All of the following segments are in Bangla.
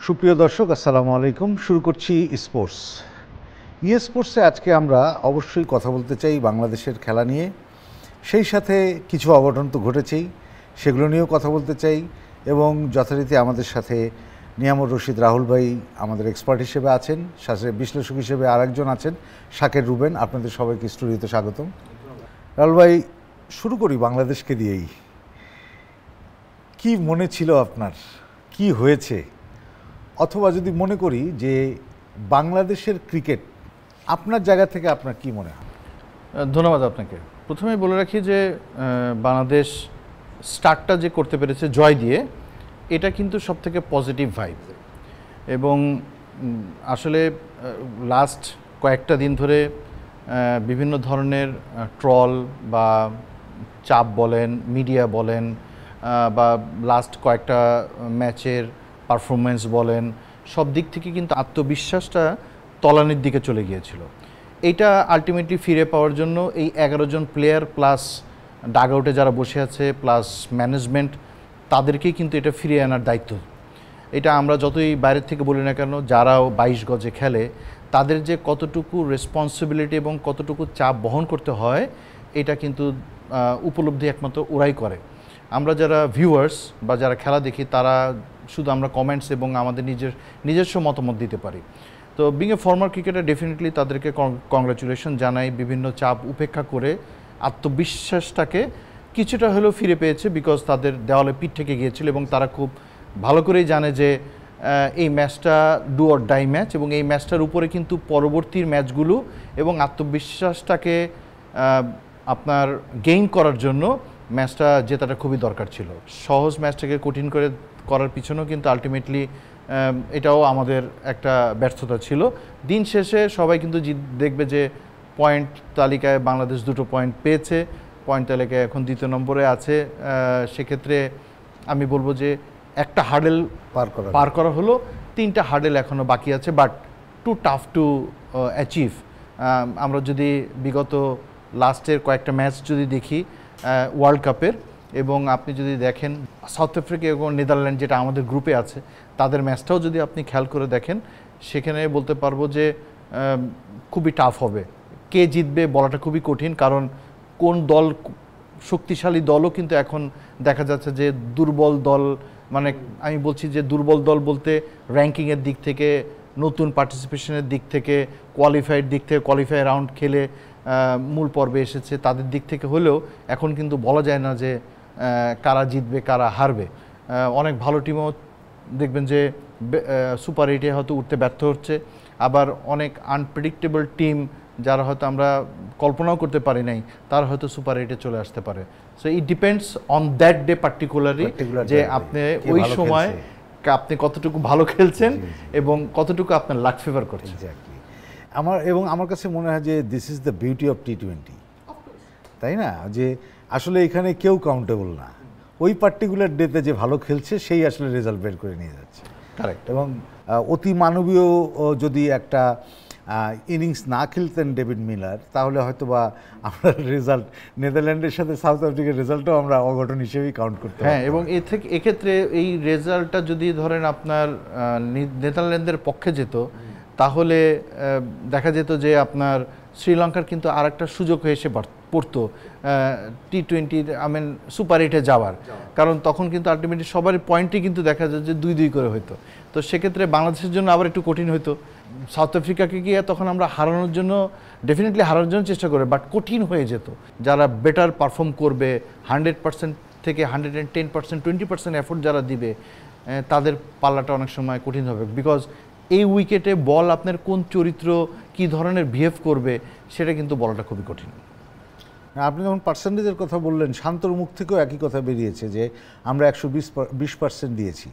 সুপ্রিয় দর্শক, আসসালামু আলাইকুম। শুরু করছি স্পোর্টস। স্পোর্টসে আজকে আমরা অবশ্যই কথা বলতে চাই বাংলাদেশের খেলা নিয়ে। সেই সাথে কিছু অঘটন তো ঘটেছেই, সেগুলো নিয়েও কথা বলতে চাই। এবং যথারীতি আমাদের সাথে নিয়ামুর রশিদ রাহুল ভাই আমাদের এক্সপার্ট হিসেবে আছেন, সাথে বিশ্লেষক হিসেবে আরেকজন আছেন শাকের রুবেন। আপনাদের সবাইকে স্টুডিওতে স্বাগতম। রাহুল ভাই, শুরু করি বাংলাদেশকে দিয়েই। কি মনে ছিল আপনার, কি হয়েছে? অথবা যদি মনে করি যে বাংলাদেশের ক্রিকেট আপনার জায়গা থেকে আপনার কি মনে হয়? ধন্যবাদ আপনাকে। প্রথমেই বলে রাখি যে বাংলাদেশ স্টার্টটা যে করতে পেরেছে জয় দিয়ে, এটা কিন্তু সবথেকে পজিটিভ ভাইব। এবং আসলে লাস্ট কয়েকটা দিন ধরে বিভিন্ন ধরনের ট্রল বা চাপ বলেন, মিডিয়া বলেন, বা লাস্ট কয়েকটা ম্যাচের পারফরমেন্স বলেন, সব দিক থেকে কিন্তু আত্মবিশ্বাসটা তলানির দিকে চলে গিয়েছিল। এইটা আলটিমেটলি ফিরে পাওয়ার জন্য এই 11 জন প্লেয়ার প্লাস ডাগ আউটে যারা বসে আছে প্লাস ম্যানেজমেন্ট, তাদেরকেই কিন্তু এটা ফিরিয়ে আনার দায়িত্ব। এটা আমরা যতই বাইরের থেকে বলি না কেন, যারাও 22 গজে খেলে তাদের যে কতটুকু রেসপন্সিবিলিটি এবং কতটুকু চাপ বহন করতে হয়, এটা কিন্তু উপলব্ধি একমাত্র ওরাই করে। আমরা যারা ভিউয়ার্স বা যারা খেলা দেখি, তারা শুধু আমরা কমেন্টস এবং আমাদের নিজস্ব মতামত দিতে পারি। তো being a former cricketer, definitely তাদেরকে কংগ্রাচুলেশন জানাই। বিভিন্ন চাপ উপেক্ষা করে আত্মবিশ্বাসটাকে কিছুটা হলেও ফিরে পেয়েছে, বিকজ তাদের দেওয়ালে পিঠ থেকে গিয়েছিল এবং তারা খুব ভালো করেই জানে যে এই ম্যাচটা ডু অর ডাই ম্যাচ, এবং এই ম্যাচটার উপরে কিন্তু পরবর্তীর ম্যাচগুলো এবং আত্মবিশ্বাসটাকে আপনার গেইন করার জন্য ম্যাচটা জেতাটা খুবই দরকার ছিল। সহজ ম্যাচটাকে কঠিন করার পিছনেও কিন্তু আলটিমেটলি এটাও আমাদের একটা ব্যর্থতা ছিল। দিন শেষে সবাই কিন্তু দেখবে যে পয়েন্ট তালিকায় বাংলাদেশ 2টো পয়েন্ট পেয়েছে, পয়েন্ট তালিকায় এখন 2য় নম্বরে আছে। সেক্ষেত্রে আমি বলবো যে একটা হার্ডেল পার করা হলো, 3টা হার্ডেল এখনও বাকি আছে, but too tough to achieve. আমরা যদি বিগত লাস্টের কয়েকটা ম্যাচ যদি দেখি ওয়ার্ল্ড কাপের, এবং আপনি যদি দেখেন সাউথ আফ্রিকা এবং নেদারল্যান্ড যেটা আমাদের গ্রুপে আছে, তাদের ম্যাচটাও যদি আপনি খেয়াল করে দেখেন, সেখানে বলতে পারবো যে খুবই টাফ হবে। কে জিতবে বলাটা খুবই কঠিন, কারণ কোন দল শক্তিশালী দলও কিন্তু এখন দেখা যাচ্ছে যে দুর্বল দল, মানে আমি বলছি যে দুর্বল দল বলতে র্যাঙ্কিংয়ের দিক থেকে, নতুন পার্টিসিপেশনের দিক থেকে, কোয়ালিফাইড দিক থেকে, কোয়ালিফাই রাউন্ড খেলে মূল পর্বে এসেছে, তাদের দিক থেকে হলেও এখন কিন্তু বলা যায় না যে কারা জিতবে কারা হারবে। অনেক ভালো টিমও দেখবেন যে সুপার 8-এ হয়তো উঠতে ব্যর্থ হচ্ছে, আবার অনেক আনপ্রেডিক্টেবল টিম যারা হয়তো আমরা কল্পনাও করতে পারি নাই, তারা হয়তো সুপার 8-এ চলে আসতে পারে। So it depends on that day particularly, যে আপনি ওই সময় আপনি কতটুকু ভালো খেলছেন এবং কতটুকু আপনার লাক ফেভার করছে। আমার কাছে মনে হয় যে this is the beauty of T20, তাই না? যে আসলে এখানে কেউ কাউন্টেবল না, ওই পার্টিকুলার ডেতে যে ভালো খেলছে সেই আসলে রেজাল্ট বের করে নিয়ে যাচ্ছে। কারেক্ট। এবং অতি মানবীয় যদি একটা ইনিংস না খেলতেন ডেভিড মিলার, তাহলে হয়তো বা আমরা রেজাল্ট নেদারল্যান্ডের সাথে সাউথ আফ্রিকার রেজাল্টও আমরা অঘটন হিসেবেই কাউন্ট করতে। হ্যাঁ, এবং এক্ষেত্রে এই রেজাল্টটা যদি ধরেন আপনার নেদারল্যান্ডের পক্ষে যেত, তাহলে দেখা যেত যে আপনার শ্রীলঙ্কার কিন্তু আর একটা সুযোগ হয়ে এসে পড়তো T20 সুপার 8-এ যাওয়ার, কারণ তখন কিন্তু আলটিমেটলি সবার পয়েন্টই কিন্তু দেখা যায় যে 2-2 করে হইতো। তো সেক্ষেত্রে বাংলাদেশের জন্য আবার একটু কঠিন হইতো। সাউথ আফ্রিকাকে গিয়ে তখন আমরা হারানোর জন্য ডেফিনেটলি হারানোর জন্য চেষ্টা করে, বাট কঠিন হয়ে যেত। যারা বেটার পারফর্ম করবে, 100% থেকে 110%, 20% এফোর্ট যারা দিবে, তাদের পাল্লাটা অনেক সময় কঠিন হবে, বিকজ এই উইকেটে বল আপনার কোন চরিত্র কী ধরনের বিহেভ করবে সেটা কিন্তু বলাটা খুবই কঠিন। আপনি যখন পার্সেন্টেজের কথা বললেন, শান্তর মুখ থেকেও একই কথা বেরিয়েছে যে আমরা 120% দিয়েছি।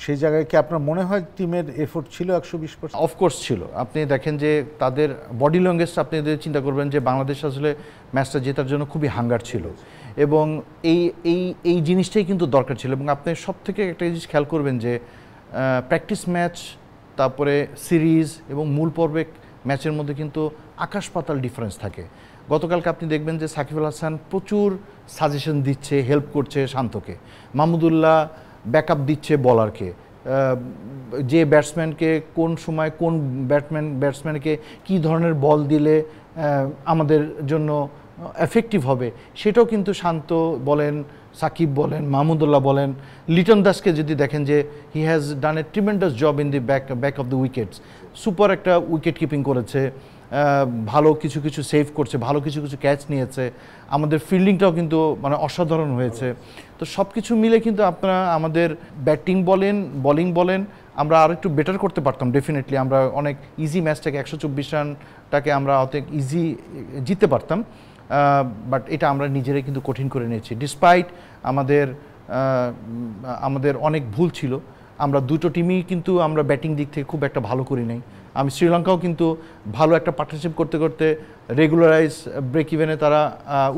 সেই জায়গায় কি আপনার মনে হয় টিমের এফোর্ট ছিল 120%? অফকোর্স ছিল। আপনি দেখেন যে তাদের বডি ল্যাঙ্গুয়েজটা আপনি চিন্তা করবেন যে বাংলাদেশ আসলে ম্যাচটা জেতার জন্য খুবই হাঙ্গার ছিল, এবং এই এই এই জিনিসটাই কিন্তু দরকার ছিল। এবং আপনি সব থেকে একটা জিনিস খেয়াল করবেন যে প্র্যাকটিস ম্যাচ, তারপরে সিরিজ এবং মূল পর্বে ম্যাচের মধ্যে কিন্তু আকাশ পাতাল ডিফারেন্স থাকে। গতকালকে আপনি দেখবেন যে সাকিব আল হাসান প্রচুর সাজেশন দিচ্ছে, হেল্প করছে শান্তকে, মাহমুদুল্লাহ ব্যাকআপ দিচ্ছে বলারকে, যে ব্যাটসম্যানকে কোন সময় কোন ব্যাটসম্যানকে কী ধরনের বল দিলে আমাদের জন্য এফেক্টিভ হবে, সেটাও কিন্তু শান্ত বলেন, সাকিব বলেন, মাহমুদুল্লাহ বলেন, লিটন দাসকে যদি দেখেন যে he has done A tremendous job in the back of the wickets, super একটা উইকেট কিপিং করেছে, ভালো কিছু কিছু সেভ করছে, ভালো কিছু কিছু ক্যাচ নিয়েছে, আমাদের ফিল্ডিংটাও কিন্তু মানে অসাধারণ হয়েছে। তো সব কিছু মিলে কিন্তু আপনারা আমাদের ব্যাটিং বলেন, বোলিং বলেন, আমরা আরও একটু বেটার করতে পারতাম ডেফিনেটলি। আমরা অনেক ইজি ম্যাচটাকে 124 রানটাকে আমরা অনেক ইজি জিততে পারতাম, বাট এটা আমরা নিজেরাই কিন্তু কঠিন করে নিয়েছি। ডিসপাইট আমাদের অনেক ভুল ছিল, আমরা দুটো টিমই কিন্তু আমরা ব্যাটিং দিক থেকে খুব একটা ভালো করি নাই। আমি শ্রীলঙ্কাও কিন্তু ভালো একটা পার্টনারশিপ করতে করতে রেগুলারাইজ ব্রেক ইভেনে তারা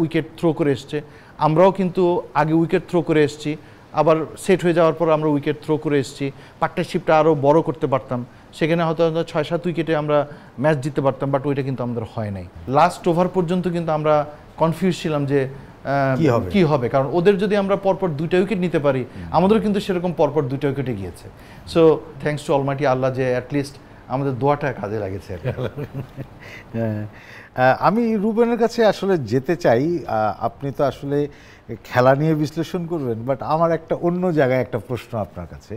উইকেট থ্রো করে এসছে, আমরাও কিন্তু আগে উইকেট থ্রো করে এসেছি, আবার সেট হয়ে যাওয়ার পর আমরা উইকেট থ্রো করে এসেছি। পার্টনারশিপটা আরও বড় করতে পারতাম, সেখানে হয়তো 6-7 উইকেটে আমরা ম্যাচ জিততে পারতাম, বাট ওইটা কিন্তু আমাদের হয় নাই। লাস্ট ওভার পর্যন্ত কিন্তু আমরা কনফিউজ ছিলাম যে কি হবে, কারণ ওদের যদি আমরা পরপর 2টা উইকেট নিতে পারি, আমাদেরও কিন্তু সেরকম পরপর 2টা উইকেটে গিয়েছে। সো থ্যাঙ্কস টু অলমাইটি আল্লাহ যে অ্যাটলিস্ট আমাদের দোয়াটা কাজে লাগেছে। আমি রুবেনের কাছে আসলে যেতে চাই, আপনি তো আসলে খেলা নিয়ে বিশ্লেষণ করবেন, বাট আমার একটা অন্য জায়গায় একটা প্রশ্ন আপনার কাছে।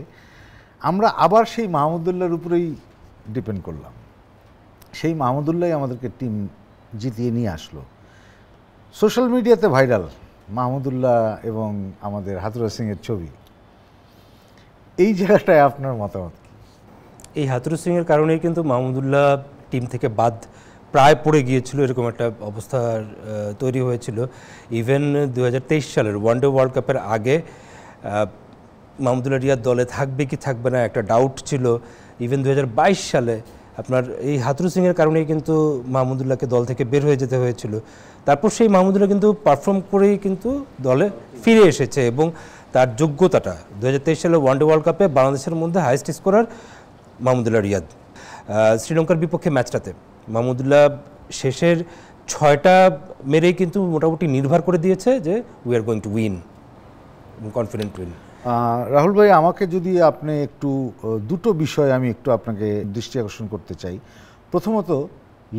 আমরা আবার সেই মাহমুদুল্লাহর উপরেই ডিপেন্ড করলাম, সেই মাহমুদুল্লাহ আমাদেরকে টিম জিতিয়ে নিয়ে আসলো। সোশ্যাল মিডিয়াতে ভাইরাল মাহমুদুল্লাহ এবং আমাদের হাথুরুর সিংয়ের ছবি, এই জায়গাটায় আপনার মতামত কি? এই হাথুরুর সিংয়ের কারণেই কিন্তু মাহমুদুল্লাহ টিম থেকে বাদ প্রায় পড়ে গিয়েছিল, এরকম একটা অবস্থা তৈরি হয়েছিল। ইভেন 2023 সালের ওয়ানডে ওয়ার্ল্ড কাপের আগে মাহমুদুল্লাহ রিয়াদ দলে থাকবে কি থাকবে না একটা ডাউট ছিল। ইভেন 2022 সালে আপনার এই হাথুরুর সিংয়ের কারণেই কিন্তু মাহমুদুল্লাহকে দল থেকে বের হয়ে যেতে হয়েছিল। তারপর সেই মাহমুদুল্লাহ কিন্তু পারফর্ম করেই কিন্তু দলে ফিরে এসেছে এবং তার যোগ্যতাটা 2023 সালের ওয়ানডে ওয়ার্ল্ড কাপে বাংলাদেশের মধ্যে হাইয়েস্ট স্কোরার মাহমুদুল্লাহ রিয়াদ। শ্রীলঙ্কার বিপক্ষে ম্যাচটাতে মাহমুদুল্লাহ শেষের 6টা মেরেই কিন্তু মোটামুটি নির্ভর করে দিয়েছে যে we are going to win, confident win. Rahul ভাই, আমাকে যদি আপনি একটু দুটো বিষয় আমি একটু আপনাকে দৃষ্টি আকর্ষণ করতে চাই। প্রথমত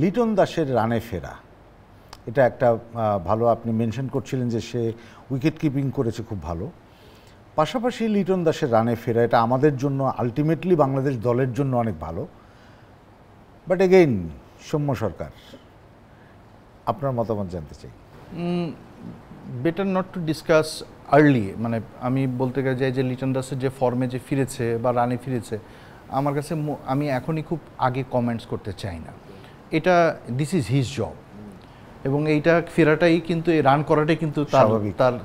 লিটন দাসের রানে ফেরা, এটা একটা ভালো, আপনি মেনশন করছিলেন যে সে উইকেট কিপিং করেছে খুব ভালো। পাশাপাশি লিটন দাসের রানে ফেরা, এটা আমাদের জন্য আলটিমেটলি বাংলাদেশ দলের জন্য অনেক ভালো। বাট এগেইন সৌম্য সরকার, আপনার মতামত জানতে চাই। Better not to discuss early, মানে আমি বলতে চাই যে লিটন দাসের যে ফর্মে যে ফিরেছে বা রানে ফিরেছে, আমার কাছে আমি এখনই খুব আগে কমেন্টস করতে চাই না। এটা দিস ইজ হিজ জব, এবং এইটা ফেরাটাই কিন্তু, এই রান করাটাই কিন্তু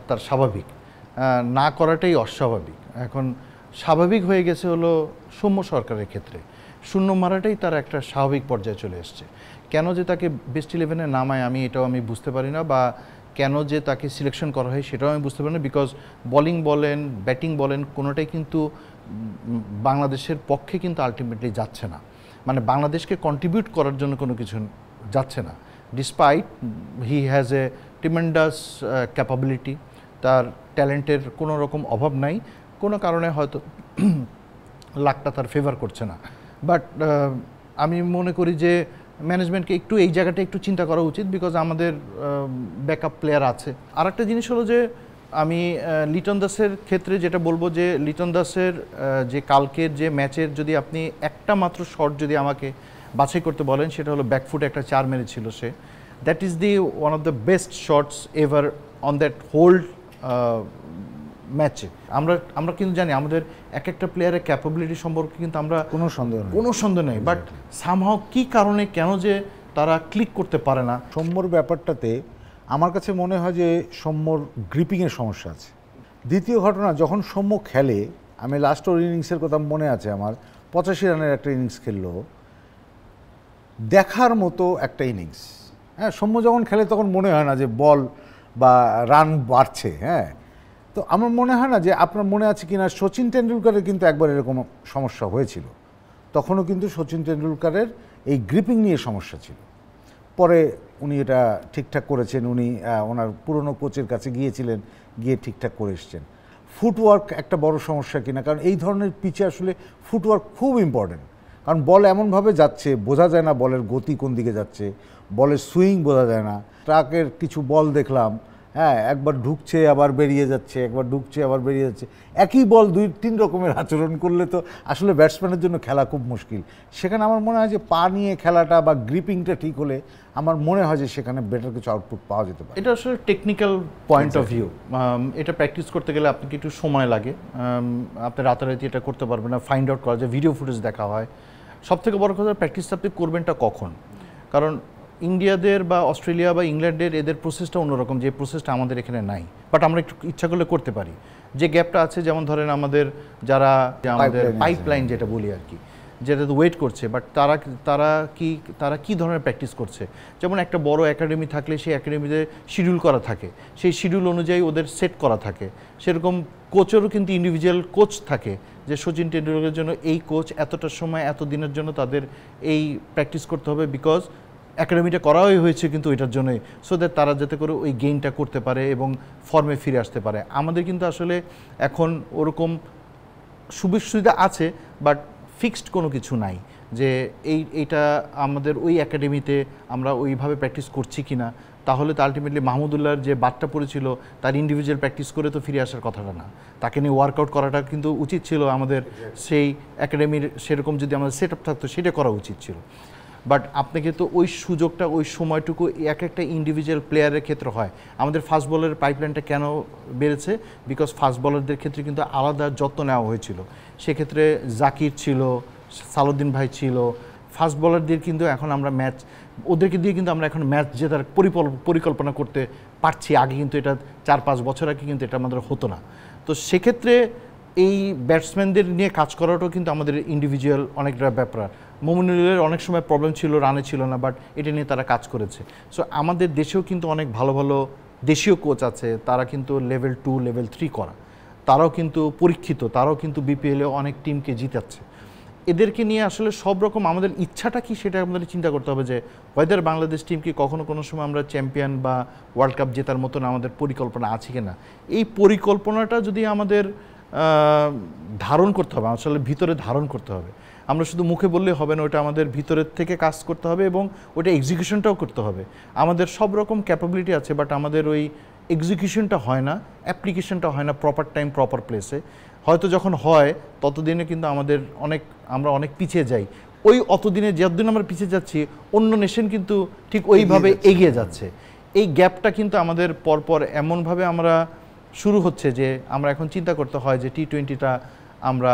তার স্বাভাবিক, না করাটাই অস্বাভাবিক। এখন স্বাভাবিক হয়ে গেছে হলো সৌম্য সরকারের ক্ষেত্রে, শূন্য মারাটাই তার একটা স্বাভাবিক পর্যায়ে চলে এসছে। কেন যে তাকে বেস্ট 11-এ নামায় এটাও আমি বুঝতে পারি না, বা কেন যে তাকে সিলেকশন করা হয় সেটাও আমি বুঝতে পারি না। বিকজ বোলিং বলেন, ব্যাটিং বলেন, কোনোটাই কিন্তু বাংলাদেশের পক্ষে কিন্তু আলটিমেটলি যাচ্ছে না, মানে বাংলাদেশকে কন্ট্রিবিউট করার জন্য কোনো কিছু যাচ্ছে না। Despite he has a tremendous capability, তার ট্যালেন্টের কোনো রকম অভাব নাই, কোনো কারণে হয়তো লাকটা তার ফেভার করছে না। বাট আমি মনে করি যে ম্যানেজমেন্টকে একটু এই জায়গাটা একটু চিন্তা করা উচিত, বিকজ আমাদের ব্যাকআপ প্লেয়ার আছে। আর একটা জিনিস হলো যে আমি লিটন দাসের ক্ষেত্রে যেটা বলবো, যে লিটন দাসের যে কালকের যে ম্যাচের যদি আপনি একটা মাত্র শট যদি আমাকে বাছাই করতে বলেন, সেটা হলো ব্যাকফুটে একটা 4 মেরেছিল সে। That is the one of the best shots ever on that whole ম্যাচে। আমরা কিন্তু জানি আমাদের এক একটা প্লেয়ারের ক্যাপাবিলিটি সম্পর্কে কিন্তু আমরা কোনো সন্দেহ নেই, বাট সামহাও কি কারণে কেন যে তারা ক্লিক করতে পারে না। সৌম্যর ব্যাপারটাতে আমার কাছে মনে হয় যে সৌম্যর গ্রিপিংয়ের সমস্যা আছে। দ্বিতীয় ঘটনা, যখন সৌম্য খেলে, আমি লাস্ট ওর ইনিংসের কথা মনে আছে আমার, 85 রানের একটা ইনিংস খেললো, দেখার মতো একটা ইনিংস। হ্যাঁ, সৌম্য যখন খেলে তখন মনে হয় না যে বল বা রান বাড়ছে। হ্যাঁ, তো আমার মনে হয় না যে, আপনার মনে আছে কিনা, সচিন টেন্ডুলকারের কিন্তু একবার এরকম সমস্যা হয়েছিল, তখনও কিন্তু সচিন টেন্ডুলকারের এই গ্রিপিং নিয়ে সমস্যা ছিল। পরে উনি এটা ঠিকঠাক করেছেন, উনি ওনার পুরনো কোচের কাছে গিয়েছিলেন, গিয়ে ঠিকঠাক করে এসছেন। ফুটওয়ার্ক একটা বড় সমস্যা কিনা, কারণ এই ধরনের পিচে আসলে ফুটওয়ার্ক খুব ইম্পর্টেন্ট, কারণ বল এমনভাবে যাচ্ছে বোঝা যায় না বলের গতি কোন দিকে যাচ্ছে, বলের সুইং বোঝা যায় না। ট্রাকের কিছু বল দেখলাম, হ্যাঁ, একবার ঢুকছে আবার বেরিয়ে যাচ্ছে, একবার ঢুকছে আবার বেরিয়ে যাচ্ছে, একই বল 2-3 রকমের আচরণ করলে তো আসলে ব্যাটসম্যানের জন্য খেলা খুব মুশকিল। সেখানে আমার মনে হয় যে পা নিয়ে খেলাটা বা গ্রিপিংটা ঠিক হলে আমার মনে হয় যে সেখানে বেটার কিছু আউটপুট পাওয়া যেতে পারে। এটা আসলে টেকনিক্যাল পয়েন্ট অফ ভিউ। এটা প্র্যাকটিস করতে গেলে আপনাকে একটু সময় লাগে, আপনি রাতারাতি এটা করতে পারবেন না, ফাইন্ড আউট করা যায়, ভিডিও ফুটেজ দেখা হয়। সবথেকে বড় কথা, প্র্যাকটিসটা আপনি করবেনটা কখন, কারণ ইন্ডিয়াদের বা অস্ট্রেলিয়া বা ইংল্যান্ডের এদের প্রসেসটা অন্যরকম, যে প্রসেসটা আমাদের এখানে নাই, বাট আমরা একটু ইচ্ছা করলে করতে পারি। যে গ্যাপটা আছে, যেমন ধরেন আমাদের যারা আমাদের পাইপলাইন যেটা বলি আর কি, যেটা তো ওয়েট করছে, বাট তারা কি ধরনের প্র্যাকটিস করছে। যেমন একটা বড় একাডেমি থাকলে সেই একাডেমিতে শিডিউল করা থাকে, সেই শিডিউল অনুযায়ী ওদের সেট করা থাকে। সেরকম কোচেরও কিন্তু ইন্ডিভিজুয়াল কোচ থাকে, যে সচিন টেন্ডুলকারের জন্য এই কোচ এতটার সময় এত দিনের জন্য তাদের এই প্র্যাকটিস করতে হবে, বিকজ একাডেমিটা করাই হয়েছে কিন্তু ওইটার জন্যই, সো দ্যাট তারা যাতে করে ওই গেইনটা করতে পারে এবং ফর্মে ফিরে আসতে পারে। আমাদের কিন্তু আসলে এখন ওরকম সুবিধা আছে, বাট ফিক্সড কোনো কিছু নাই যে এইটা আমাদের ওই একাডেমিতে আমরা ওইভাবে প্র্যাকটিস করছি কি না। তাহলে তো আলটিমেটলি মাহমুদুল্লাহর যে বাদটা পড়েছিল, তার ইন্ডিভিজুয়াল প্র্যাকটিস করে তো ফিরে আসার কথাটা না, তাকে নিয়ে ওয়ার্কআউট করাটা কিন্তু উচিত ছিল আমাদের। সেই একাডেমির সেরকম যদি আমাদের সেট আপ থাকতো, সেটা করা উচিত ছিল। বাট আপনাকে তো ওই সুযোগটা, ওই সময়টুকু এক একটা ইন্ডিভিজুয়াল প্লেয়ারের ক্ষেত্রে হয়। আমাদের ফাস্ট বলের পাইপলাইনটা কেন বেড়েছে, বিকজ ফাস্ট বলারদের ক্ষেত্রে কিন্তু আলাদা যত্ন নেওয়া হয়েছিল। সেক্ষেত্রে জাকির ছিল, সালাউদ্দিন ভাই ছিল, ফাস্ট বলারদের কিন্তু এখন আমরা ম্যাচ, ওদেরকে দিয়ে কিন্তু আমরা এখন ম্যাচ জেতার পরিকল্পনা করতে পারছি। আগে কিন্তু এটা 4-5 বছর আগে কিন্তু এটা আমাদের হতো না। তো সেক্ষেত্রে এই ব্যাটসম্যানদের নিয়ে কাজ করাটাও কিন্তু আমাদের ইন্ডিভিজুয়াল অনেকটা ব্যাপার। মোমিনুলের অনেক সময় প্রবলেম ছিল, রানে ছিল না, বাট এটা নিয়ে তারা কাজ করেছে। সো আমাদের দেশেও কিন্তু অনেক ভালো ভালো দেশীয় কোচ আছে, তারা কিন্তু লেভেল 2 লেভেল 3 করা, তারাও কিন্তু পরীক্ষিত, তারাও কিন্তু বিপিএলে অনেক টিমকে জিতাচ্ছে। এদেরকে নিয়ে আসলে সব রকম আমাদের ইচ্ছাটা কি সেটা আমাদের চিন্তা করতে হবে, যে ওয়েদার বাংলাদেশ টিম কি কখনো কোনো সময় আমরা চ্যাম্পিয়ন বা ওয়ার্ল্ড কাপ জেতার মতন আমাদের পরিকল্পনা আছে কি না। এই পরিকল্পনাটা যদি আমাদের ধারণ করতে হবে, আসলে ভিতরে ধারণ করতে হবে। আমরা শুধু মুখে বললে হবে না, ওটা আমাদের ভিতরের থেকে কাজ করতে হবে এবং ওটা এক্সিকিউশনটাও করতে হবে। আমাদের সব রকম ক্যাপাবিলিটি আছে, বাট আমাদের ওই এক্সিকিউশনটা হয় না, অ্যাপ্লিকেশনটা হয় না প্রপার টাইম প্রপার প্লেসে। হয়তো যখন হয় ততদিনে কিন্তু আমরা অনেক পিছিয়ে যাই। ওই অতদিনে যতদিন আমরা পিছিয়ে যাচ্ছি, অন্য নেশন কিন্তু ঠিক ওইভাবে এগিয়ে যাচ্ছে। এই গ্যাপটা কিন্তু আমাদের পরপর এমনভাবে আমরা শুরু হচ্ছে যে আমরা এখন চিন্তা করতে হয় যে টি-20টা আমরা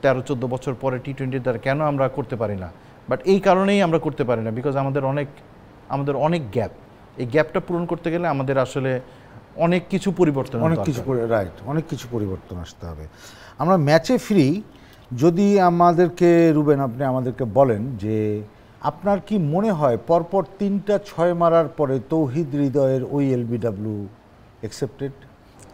13-14 বছর পরে টি-20 দ্বারা কেন আমরা করতে পারি না। বাট এই কারণেই আমরা করতে পারি না, বিকজ আমাদের অনেক গ্যাপ। এই গ্যাপটা পূরণ করতে গেলে আমাদের আসলে অনেক কিছু পরিবর্তন, অনেক কিছু পরিবর্তন আসতে হবে। আমরা ম্যাচে ফিরি। যদি আমাদেরকে রুবেন, আপনি আমাদেরকে বলেন যে আপনার কি মনে হয় পরপর 3টা 6 মারার পরে তৌহিদ হৃদয়ের ওই এলবিডব্লিউ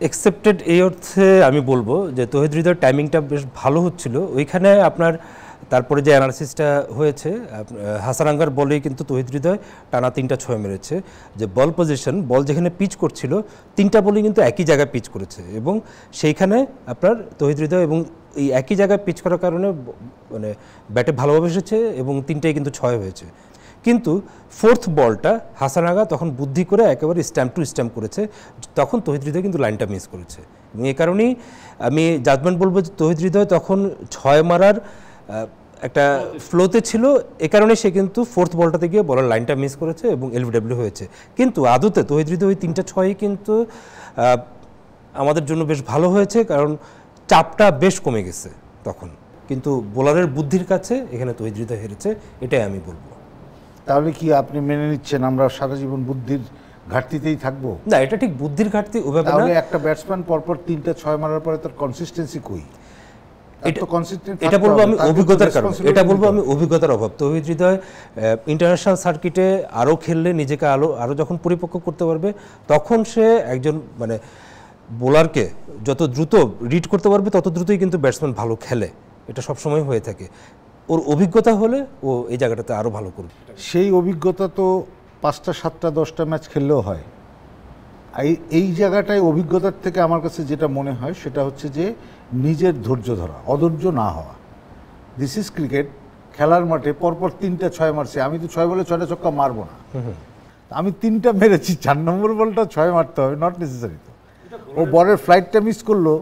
অ্যাকসেপ্টেড এই অর্থে আমি বলবো যে তৌহিদ হৃদয়ের টাইমিংটা বেশ ভালো হচ্ছিল। ওইখানে আপনার তারপরে যে অ্যানালিসিসটা হয়েছে, হাসান আঙ্গার বলেই কিন্তু তৌহিদ হৃদয় টানা 3টা 6 মেরেছে। যে বল পজিশন, বল যেখানে পিচ করছিল 3টা বলই কিন্তু একই জায়গায় পিচ করেছে, এবং সেইখানে আপনার তৌহিদ হৃদয় এবং এই একই জায়গায় পিচ করার কারণে মানে ব্যাটে ভালোভাবে এসেছে এবং 3টাই কিন্তু 6 হয়েছে। কিন্তু 4th বলটা হাসান আগা তখন বুদ্ধি করে একেবারে স্ট্যাম্প টু স্ট্যাম্প করেছে, তখন তৌহিদ হৃদয় কিন্তু লাইনটা মিস করেছে। এবং এই কারণেই আমি জাজমেন্ট বলবো যে তৌহিদ হৃদয় তখন 6 মারার একটা ফ্লোতে ছিল, এ কারণে সে কিন্তু 4th বলটাতে গিয়ে বলার লাইনটা মিস করেছে এবং এলবিডব্লিউ হয়েছে। কিন্তু আদতে তৌহিদ হৃদয় ওই 3টা 6ই কিন্তু আমাদের জন্য বেশ ভালো হয়েছে, কারণ চাপটা বেশ কমে গেছে তখন। কিন্তু বোলারের বুদ্ধির কাছে এখানে তৌহিদ হৃদয় হেরেছে, এটাই আমি বলবো। তাহলে কি আপনি মেনে নিচ্ছেন আমরা সারা জীবন বুদ্ধির ঘাটতিতেই থাকবো? না, এটা ঠিক বুদ্ধির ঘাটতি ওভাবে না। তাহলে একটা ব্যাটসম্যান পরপর 3টা 6 মারার পরে তার কনসিস্টেন্সি কই? এটা বলবো আমি অভিজ্ঞতার কারণে, এটা বলবো আমি অভিজ্ঞতার অভাব। তৌহিদ হৃদয় ইন্টারন্যাশনাল সার্কিটে আরও খেললে নিজেকে আরও যখন পরিপক্ক করতে পারবে, তখন সে একজন মানে বোলারকে যত দ্রুত রিড করতে পারবে তত দ্রুতই কিন্তু ব্যাটসম্যান ভালো খেলে, এটা সবসময় হয়ে থাকে। ওর অভিজ্ঞতা হলে ও এই জায়গাটাতে আরও ভালো করবে। সেই অভিজ্ঞতা তো 5টা 7টা 10টা ম্যাচ খেললেও হয়। এই জায়গাটায় অভিজ্ঞতার থেকে আমার কাছে যেটা মনে হয় সেটা হচ্ছে যে নিজের ধৈর্য ধরা, অধৈর্য না হওয়া। This is cricket. খেলার মাঠে পরপর 3টা 6 মারছে, আমি তো 6 বলে 6টা ছক্কা মারবো না, আমি 3টা মেরেছি, 4 নম্বর বলটা 6 মারতে হবে, নট নেসেসারি। তো ও বলের ফ্লাইটটা মিস করলো,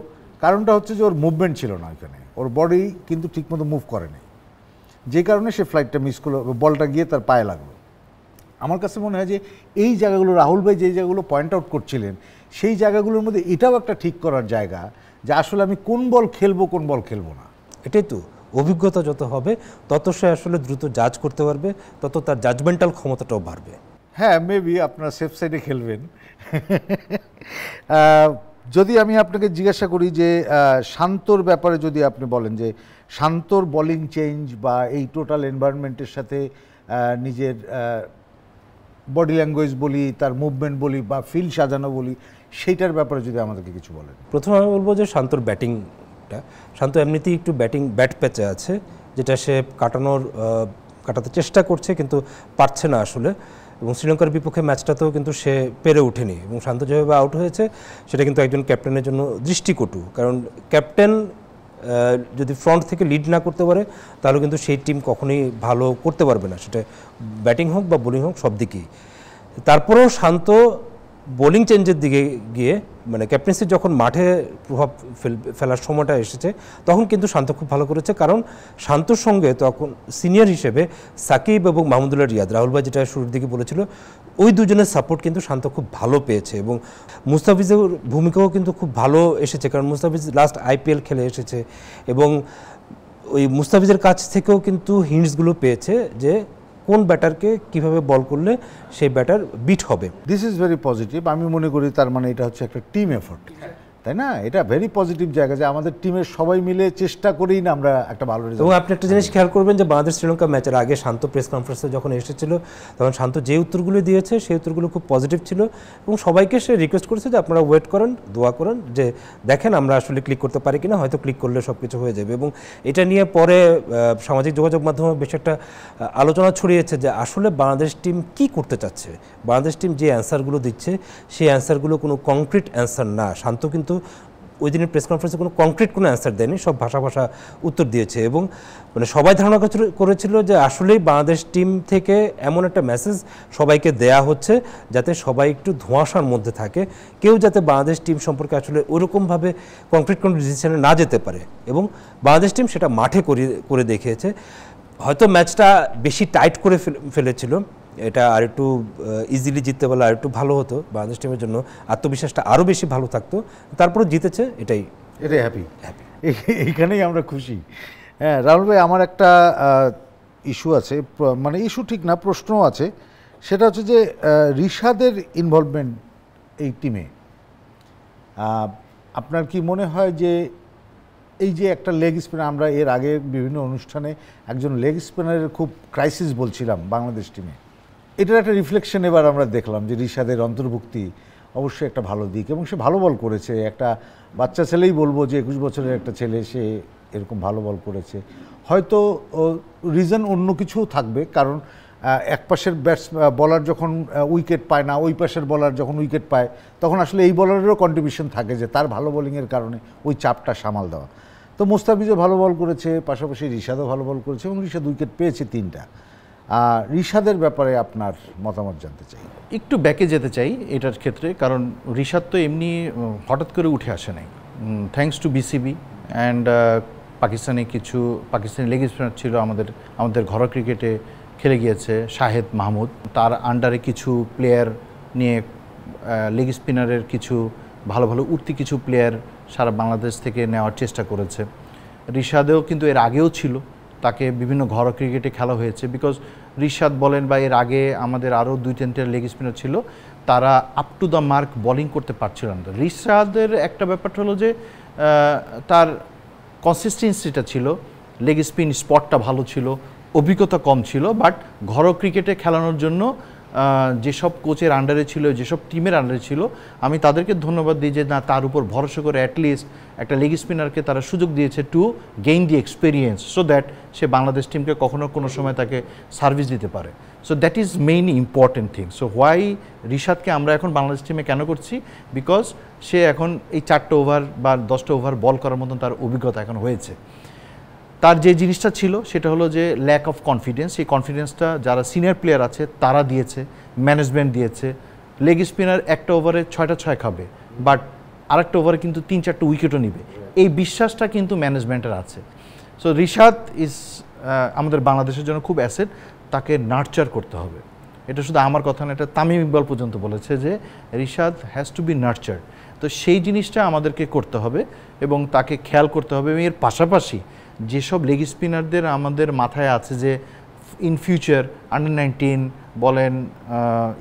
কারণটা হচ্ছে যে ওর মুভমেন্ট ছিল না ওইখানে, ওর বডি কিন্তু ঠিকমতো মুভ করেনি, যে কারণে সে ফ্লাইটটা মিস করলো, বলটা গিয়ে তার পায়ে লাগলো। আমার কাছে মনে হয় যে এই জায়গাগুলো রাহুল ভাই যে জায়গাগুলো পয়েন্ট আউট করছিলেন, সেই জায়গাগুলোর মধ্যে এটাও একটা ঠিক করার জায়গা যে আসলে আমি কোন বল খেলবো কোন বল খেলবো না। এটাই তো, অভিজ্ঞতা যত হবে তত সে আসলে দ্রুত জাজ করতে পারবে, তত তার জাজমেন্টাল ক্ষমতাটাও বাড়বে। হ্যাঁ, মেবি আপনারা সেফ সাইডে খেলবেন। যদি আমি আপনাকে জিজ্ঞাসা করি যে শান্তর ব্যাপারে যদি আপনি বলেন যে শান্তর বোলিং চেঞ্জ বা এই টোটাল এনভায়রনমেন্টের সাথে নিজের বডি ল্যাঙ্গুয়েজ বলি, তার মুভমেন্ট বলি বা ফিল্ড সাজানো বলি, সেইটার ব্যাপারে যদি আমাদেরকে কিছু বলেন। প্রথমে আমি বলবো যে শান্তর ব্যাটিংটা, শান্ত এমনিতেই একটু ব্যাট প্যাচে আছে, যেটা সে কাটাতে চেষ্টা করছে কিন্তু পারছে না আসলে। এবং শ্রীলঙ্কার বিপক্ষে ম্যাচটাতেও কিন্তু সে পেরে ওঠেনি, এবং শান্ত যেভাবে আউট হয়েছে সেটা কিন্তু একজন ক্যাপ্টেনের জন্য দৃষ্টিকটু। কারণ ক্যাপ্টেন যদি ফ্রন্ট থেকে লিড না করতে পারে তাহলে কিন্তু সেই টিম কখনোই ভালো করতে পারবে না, সেটা ব্যাটিং হোক বা বোলিং হোক, সব দিকেই। তারপরেও শান্ত বোলিং চেঞ্জের দিকে গিয়ে, মানে ক্যাপ্টেন্সি যখন মাঠে প্রভাব ফেলার সময়টা এসেছে, তখন কিন্তু শান্ত খুব ভালো করেছে। কারণ শান্তর সঙ্গে তখন সিনিয়র হিসেবে সাকিব এবং মাহমুদুল্লাহ রিয়াদ, রাহুল ভাই যেটা শুরুর দিকে বলেছিল, ওই দুজনের সাপোর্ট কিন্তু শান্ত খুব ভালো পেয়েছে। এবং মুস্তাফিজের ভূমিকাও কিন্তু খুব ভালো এসেছে, কারণ মুস্তাফিজ লাস্ট IPL খেলে এসেছে এবং ওই মুস্তাফিজের কাছ থেকেও কিন্তু হিন্টসগুলো পেয়েছে যে কোন ব্যাটারকে কিভাবে বল করলে সেই ব্যাটার বিট হবে। This is very positive. আমি মনে করি তার মানে এটা হচ্ছে একটা টিম এফোর্ট, তাই না? এটা ভেরি পজিটিভ জায়গা যে আমাদের টিমের সবাই মিলে চেষ্টা করেই না আমরা একটা ভালো রেজাল্ট। এবং আপনি একটা জিনিস খেয়াল করবেন যে বাংলাদেশ শ্রীলঙ্কা ম্যাচের আগে শান্ত প্রেস কনফারেন্সে যখন এসেছিল, তখন শান্ত যে উত্তরগুলো দিয়েছে সেই উত্তরগুলো খুব পজিটিভ ছিল, এবং সবাইকে সে রিকোয়েস্ট করেছে যে আপনারা ওয়েট করেন, দোয়া করেন, যে দেখেন আমরা আসলে ক্লিক করতে পারি কিনা, হয়তো ক্লিক করলে সব কিছু হয়ে যাবে। এবং এটা নিয়ে পরে সামাজিক যোগাযোগ মাধ্যমে বেশ একটা আলোচনা ছড়িয়েছে যে আসলে বাংলাদেশ টিম কি করতে চাচ্ছে। বাংলাদেশ টিম যে অ্যান্সারগুলো দিচ্ছে সেই অ্যান্সারগুলো কোনো কংক্রিট অ্যান্সার না। শান্ত কিন্তু ওই দিনের প্রেস কনফারেন্সে কোনো কংক্রিট কোনো অ্যান্সার দেয়নি, সব ভাষা উত্তর দিয়েছে। এবং মানে সবাই ধারণা করেছিল যে আসলেই বাংলাদেশ টিম থেকে এমন একটা মেসেজ সবাইকে দেয়া হচ্ছে যাতে সবাই একটু ধোঁয়াশার মধ্যে থাকে, কেউ যাতে বাংলাদেশ টিম সম্পর্কে আসলে ওরকমভাবে কংক্রিট কোনো ডিসিশনে না যেতে পারে। এবং বাংলাদেশ টিম সেটা মাঠে করে দেখিয়েছে। হয়তো ম্যাচটা বেশি টাইট করে ফেলেছিল, এটা আর একটু ইজিলি জিততে পারলে আর একটু ভালো হতো, বাংলাদেশ টিমের জন্য আত্মবিশ্বাসটা আরও বেশি ভালো থাকতো। তারপরে জিতেছে, এটাই হ্যাপি। এইখানেই আমরা খুশি। হ্যাঁ রাহুল ভাই, আমার একটা ইস্যু আছে, মানে ইস্যু ঠিক না, প্রশ্নও আছে। সেটা হচ্ছে যে রিশাদের ইনভলভমেন্ট এই টিমে আপনার কি মনে হয় যে এই যে একটা লেগ স্পিনার, আমরা এর আগে বিভিন্ন অনুষ্ঠানে একজন লেগ স্পিনারের খুব ক্রাইসিস বলছিলাম বাংলাদেশ টিমে, এটার একটা রিফ্লেকশন এবার আমরা দেখলাম যে রিশাদের অন্তর্ভুক্তি অবশ্যই একটা ভালো দিক, এবং সে ভালো বল করেছে। একটা বাচ্চা ছেলেই বলবো যে 21 বছরের একটা ছেলে, সে এরকম ভালো বল করেছে। হয়তো রিজন অন্য কিছুও থাকবে, কারণ এক পাশের বলার যখন উইকেট পায় না, ওই পাশের বলার যখন উইকেট পায়, তখন আসলে এই বলারেরও কন্ট্রিবিউশন থাকে যে তার ভালো বোলিংয়ের কারণে ওই চাপটা সামাল দেওয়া। তো মুস্তাফিজও ভালো বল করেছে, পাশাপাশি রিশাদও ভালো বল করেছে, এবং রিশাদ উইকেট পেয়েছে 3টা। রিশাদের ব্যাপারে আপনার মতামত জানতে চাই। একটু ব্যাকে যেতে চাই এটার ক্ষেত্রে, কারণ রিশাদ তো এমনি হঠাৎ করে উঠে আসে নাই। Thanks to BCB and Pakistani leg spinner ছিল আমাদের ঘরোয়া ক্রিকেটে খেলে গিয়েছে, শাহেদ মাহমুদ, তার আন্ডারে কিছু প্লেয়ার নিয়ে লেগ স্পিনারের কিছু ভালো উঠতি কিছু প্লেয়ার সারা বাংলাদেশ থেকে নেওয়ার চেষ্টা করেছে। রিশাদেও কিন্তু এর আগেও ছিল, তাকে বিভিন্ন ঘরোয়া ক্রিকেটে খেলা হয়েছে। বিকজ রিশাদ বলেন বা এর আগে আমাদের আরও 2-3টা লেগ স্পিনার ছিল, তারা up to the mark bowling করতে পারছিল না। রিশাদের একটা ব্যাপারটা হলো যে তার কনসিস্টেন্সিটা ছিল, লেগ স্পিন স্পটটা ভালো ছিল, অভিজ্ঞতা কম ছিল, বাট ঘরোয়া ক্রিকেটে খেলানোর জন্য যেসব কোচের আন্ডারে ছিল, যেসব টিমের আন্ডারে ছিল, আমি তাদেরকে ধন্যবাদ দিই যে না, তার উপর ভরসা করে অ্যাটলিস্ট একটা লেগ স্পিনারকে তারা সুযোগ দিয়েছে to gain the experience, so that সে বাংলাদেশ টিমকে কখনো কোনো সময় তাকে সার্ভিস দিতে পারে। So that is main important thing. So why রিশাদকে আমরা এখন বাংলাদেশ টিমে কেন করছি, বিকজ সে এখন এই 4টা ওভার বা 10টা ওভার বল করার মতন তার অভিজ্ঞতা এখন হয়েছে। তার যে জিনিসটা ছিল সেটা হলো যে ল্যাক অফ কনফিডেন্স। এই কনফিডেন্সটা যারা সিনিয়র প্লেয়ার আছে তারা দিয়েছে, ম্যানেজমেন্ট দিয়েছে। লেগ স্পিনার একটা ওভারে 6টা 6 খাবে, বাট আরেকটা ওভারে কিন্তু 3-4টা উইকেটও নিবে, এই বিশ্বাসটা কিন্তু ম্যানেজমেন্টের আছে। সো রিশাদ ইজ আমাদের বাংলাদেশের জন্য খুব অ্যাসেট, তাকে নার্চার করতে হবে। এটা শুধু আমার কথা না, এটা তামিম ইকবাল পর্যন্ত বলেছে যে Rishad has to be nurture. তো সেই জিনিসটা আমাদেরকে করতে হবে এবং তাকে খেয়াল করতে হবে। এর পাশাপাশি যেসব লেগ স্পিনারদের আমাদের মাথায় আছে যে ইন ফিউচার আন্ডার-19 বলেন,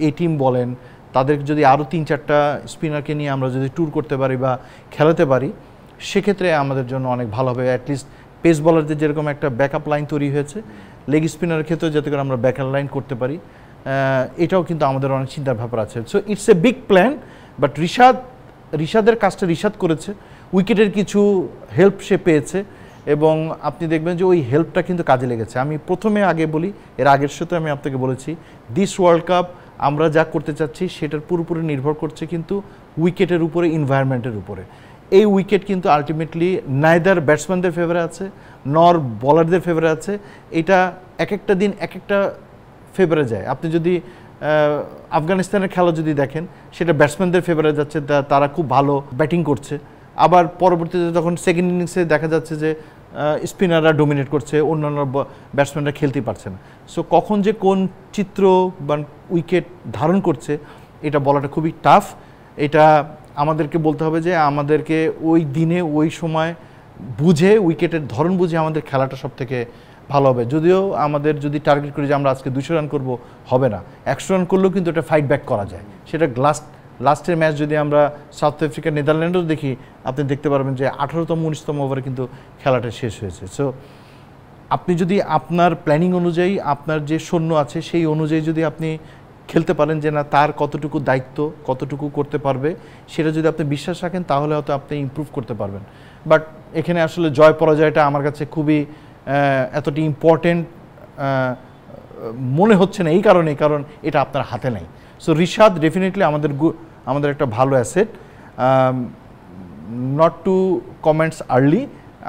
এ টিম বলেন, তাদেরকে যদি আরও 3-4টা স্পিনারকে নিয়ে আমরা যদি ট্যুর করতে পারি বা খেলাতে পারি, সেক্ষেত্রে আমাদের জন্য অনেক ভালো হবে। অ্যাটলিস্ট পেস বলারদের যেরকম একটা ব্যাকআপ লাইন তৈরি হয়েছে, লেগ স্পিনারের ক্ষেত্রেও যাতে করে আমরা ব্যাকআপ লাইন করতে পারি, এটাও কিন্তু আমাদের অনেক চিন্তার ব্যাপার আছে। So it's a big plan, but রিশাদের কাজটা রিশাদ করেছে, উইকেটের কিছু হেল্প সে পেয়েছে এবং আপনি দেখবেন যে ওই হেল্পটা কিন্তু কাজে লেগেছে। আমি প্রথমে আগে বলি, এর আগের সাথে আমি আপনাকে বলেছি, দিস ওয়ার্ল্ড কাপ আমরা যা করতে চাচ্ছি সেটার পুরোপুরি নির্ভর করছে কিন্তু উইকেটের উপরে, এনভায়রনমেন্টের উপরে। এই উইকেট কিন্তু আলটিমেটলি নাইদার ব্যাটসম্যানদের ফেভারে আছে নর বলারদের ফেভারে আছে। এটা এক একটা দিন এক একটা ফেভারে যায়। আপনি যদি আফগানিস্তানের খেলা যদি দেখেন, সেটা ব্যাটসম্যানদের ফেভারে যাচ্ছে, তারা খুব ভালো ব্যাটিং করছে। আবার পরবর্তীতে যখন সেকেন্ড ইনিংসে দেখা যাচ্ছে যে স্পিনাররা ডোমিনেট করছে, অন্যান্য ব্যাটসম্যানরা খেলতেই পারছে না। সো কখন যে কোন চিত্র বা উইকেট ধারণ করছে এটা বলাটা খুবই টাফ। এটা আমাদেরকে বলতে হবে যে আমাদেরকে ওই দিনে ওই সময় বুঝে, উইকেটের ধরন বুঝে আমাদের খেলাটা সব থেকে ভালো হবে। যদিও আমাদের যদি টার্গেট করি যে আমরা আজকে 200 রান করব, হবে না। 100 রান করলেও কিন্তু এটা ফাইট ব্যাক করা যায়। সেটা লাস্টের ম্যাচ যদি আমরা সাউথ আফ্রিকা নেদারল্যান্ডও দেখি, আপনি দেখতে পারবেন যে 18তম 19তম ওভারে কিন্তু খেলাটা শেষ হয়েছে। সো আপনি যদি আপনার প্ল্যানিং অনুযায়ী, আপনার যে সৈন্য আছে সেই অনুযায়ী যদি আপনি খেলতে পারেন যে না, তার কতটুকু দায়িত্ব, কতটুকু করতে পারবে, সেটা যদি আপনি বিশ্বাস রাখেন, তাহলে হয়তো আপনি ইমপ্রুভ করতে পারবেন। বাট এখানে আসলে জয় পরাজয়টা আমার কাছে খুবই এতটি ইম্পর্টেন্ট মনে হচ্ছে না, কারণ এটা আপনার হাতে নেই। সো রিশাদ ডেফিনেটলি আমাদের একটা ভালো asset. Not to comments early,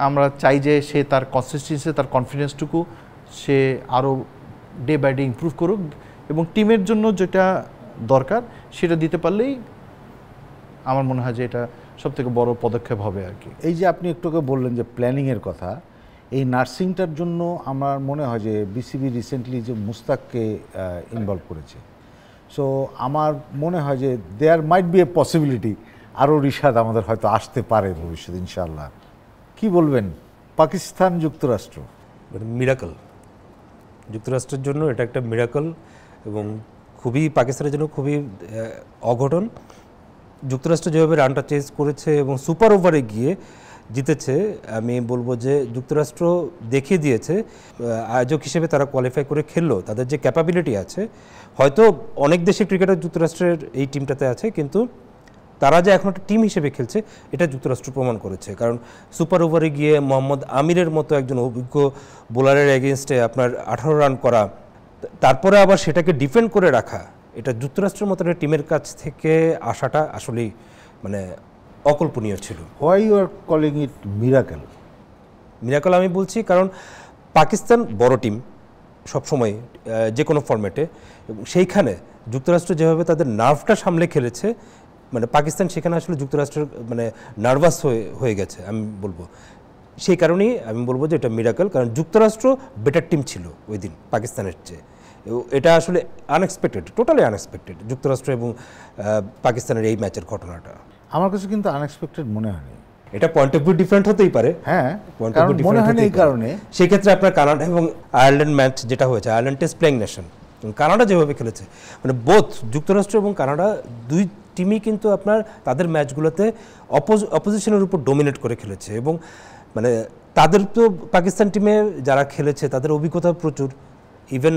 আমরা চাই যে সে তার কনসিস্টেন্সি, তার কনফিডেন্সটুকু সে আরও ডে বাই ডে ইমপ্রুভ করুক এবং টিমের জন্য যেটা দরকার সেটা দিতে পারলেই আমার মনে হয় যে এটা সবথেকে বড় পদক্ষেপ হবে আর কি। এই যে আপনি একটু আগে বললেন যে প্ল্যানিংয়ের কথা, এই নার্সিংটার জন্য আমার মনে হয় যে বিসিবি রিসেন্টলি যে মুস্তাককে ইনভলভ করেছে। সো আমার মনে হয় যে দেয়ার মাইট বি এ পসিবিলিটি আরও রিশাদ আমাদের হয়তো আসতে পারে ভবিষ্যতে ইনশাআল্লাহ। কি বলবেন পাকিস্তান যুক্তরাষ্ট্র? মিরাকল, যুক্তরাষ্ট্রের জন্য এটা একটা মিরাকল এবং খুবই পাকিস্তানের জন্য খুবই অঘটন। যুক্তরাষ্ট্র যেভাবে রানটা চেঞ্জ করেছে এবং সুপার ওভারে গিয়ে জিতেছে, আমি বলবো যে যুক্তরাষ্ট্র দেখিয়ে দিয়েছে আয়োজক হিসেবে তারা কোয়ালিফাই করে খেললো, তাদের যে ক্যাপাবিলিটি আছে। হয়তো অনেক দেশের ক্রিকেটার যুক্তরাষ্ট্রের এই টিমটাতে আছে, কিন্তু তারা যে এখন একটা টিম হিসেবে খেলছে এটা যুক্তরাষ্ট্র প্রমাণ করেছে। কারণ সুপার ওভারে গিয়ে মোহাম্মদ আমিরের মতো একজন অভিজ্ঞ বোলারের এগেনস্টে আপনার 18 রান করা, তারপরে আবার সেটাকে ডিফেন্ড করে রাখা, এটা যুক্তরাষ্ট্রের মতো একটা টিমের কাছ থেকে আসাটা আসলেই মানে অকল্পনীয় ছিল। Why you are calling it miracle? Miracle আমি বলছি কারণ পাকিস্তান বড় টিম সবসময় যে কোনো ফরম্যাটে, এবং সেইখানে যুক্তরাষ্ট্র যেভাবে তাদের নার্ভটা সামলে খেলেছে, মানে পাকিস্তান সেখানে আসলে যুক্তরাষ্ট্রের মানে নার্ভাস হয়ে গেছে আমি বলবো। সেই কারণেই আমি বলবো যে এটা মিরাকেল, কারণ যুক্তরাষ্ট্র বেটার টিম ছিল ওই দিন পাকিস্তানের চেয়ে। এটা আসলে আনএক্সপেক্টেড, টোটালি আনএক্সপেক্টেড যুক্তরাষ্ট্র এবং পাকিস্তানের এই ম্যাচের ঘটনাটা। আমার কাছে কিন্তু আনএক্সপেক্টেড মনে হয়নি। এটা পয়েন্ট অফ ভিউ ডিফারেন্ট হতেই পারে, হ্যাঁ, মনে হয়নি এই কারণে। সেই ক্ষেত্রে আপনার কানাডা এবং আয়ারল্যান্ড ম্যাচ যেটা হয়েছে, Ireland test playing nation, Canada যেভাবে খেলেছে, মানে বোথ যুক্তরাষ্ট্র এবং কানাডা দুই টিমই কিন্তু আপনার তাদের ম্যাচগুলোতে অপোজিশনের উপর ডোমিনেট করে খেলেছে। এবং মানে তাদের তো পাকিস্তান টিমে যারা খেলেছে তাদের অভিজ্ঞতা প্রচুর, ইভেন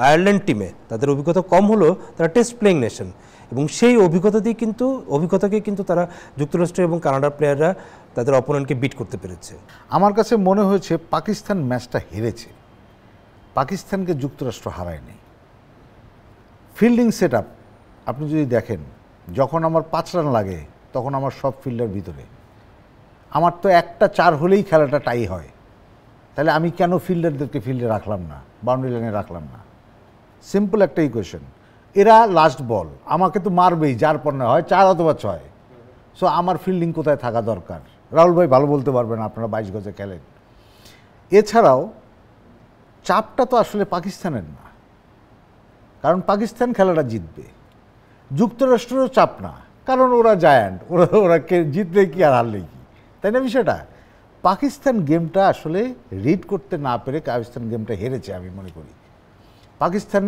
আয়ারল্যান্ড টিমে তাদের অভিজ্ঞতা কম হলেও তারা টেস্ট প্লেইং নেশন, এবং সেই অভিজ্ঞতাকে কিন্তু তারা যুক্তরাষ্ট্র এবং কানাডার প্লেয়াররা তাদের অপোনেন্টকে বিট করতে পেরেছে। আমার কাছে মনে হয়েছে পাকিস্তান ম্যাচটা হেরেছে, পাকিস্তানকে যুক্তরাষ্ট্র হারায়নি। ফিল্ডিং সেট আপ আপনি যদি দেখেন, যখন আমার 5 রান লাগে তখন আমার সব ফিল্ডার ভিতরে, আমার তো একটা 4 হলেই খেলাটা টাই হয়, তাহলে আমি কেন ফিল্ডারদেরকে ফিল্ডে রাখলাম না, বাউন্ডারি লাইনে রাখলাম না? সিম্পল একটা ইকুয়েশন। এরা লাস্ট বল আমাকে তো মারবেই, যার পর না হয় 4 অথবা 6। সো আমার ফিল্ডিং কোথায় থাকা দরকার? রাহুল ভাই ভালো বলতে পারবেন, আপনারা 22 গজে খেলেন। এছাড়াও চাপটা তো আসলে পাকিস্তানের না, কারণ পাকিস্তান খেলাটা জিতবে। যুক্তরাষ্ট্রেরও চাপ না, কারণ ওরা জায়ান্ট, ওরা জিতলে কি আর হারলে কি, তাই না? বিষয়টা পাকিস্তান গেমটা আসলে রিড করতে না পেরে পাকিস্তান গেমটা হেরেছে আমি মনে করি। পাকিস্তান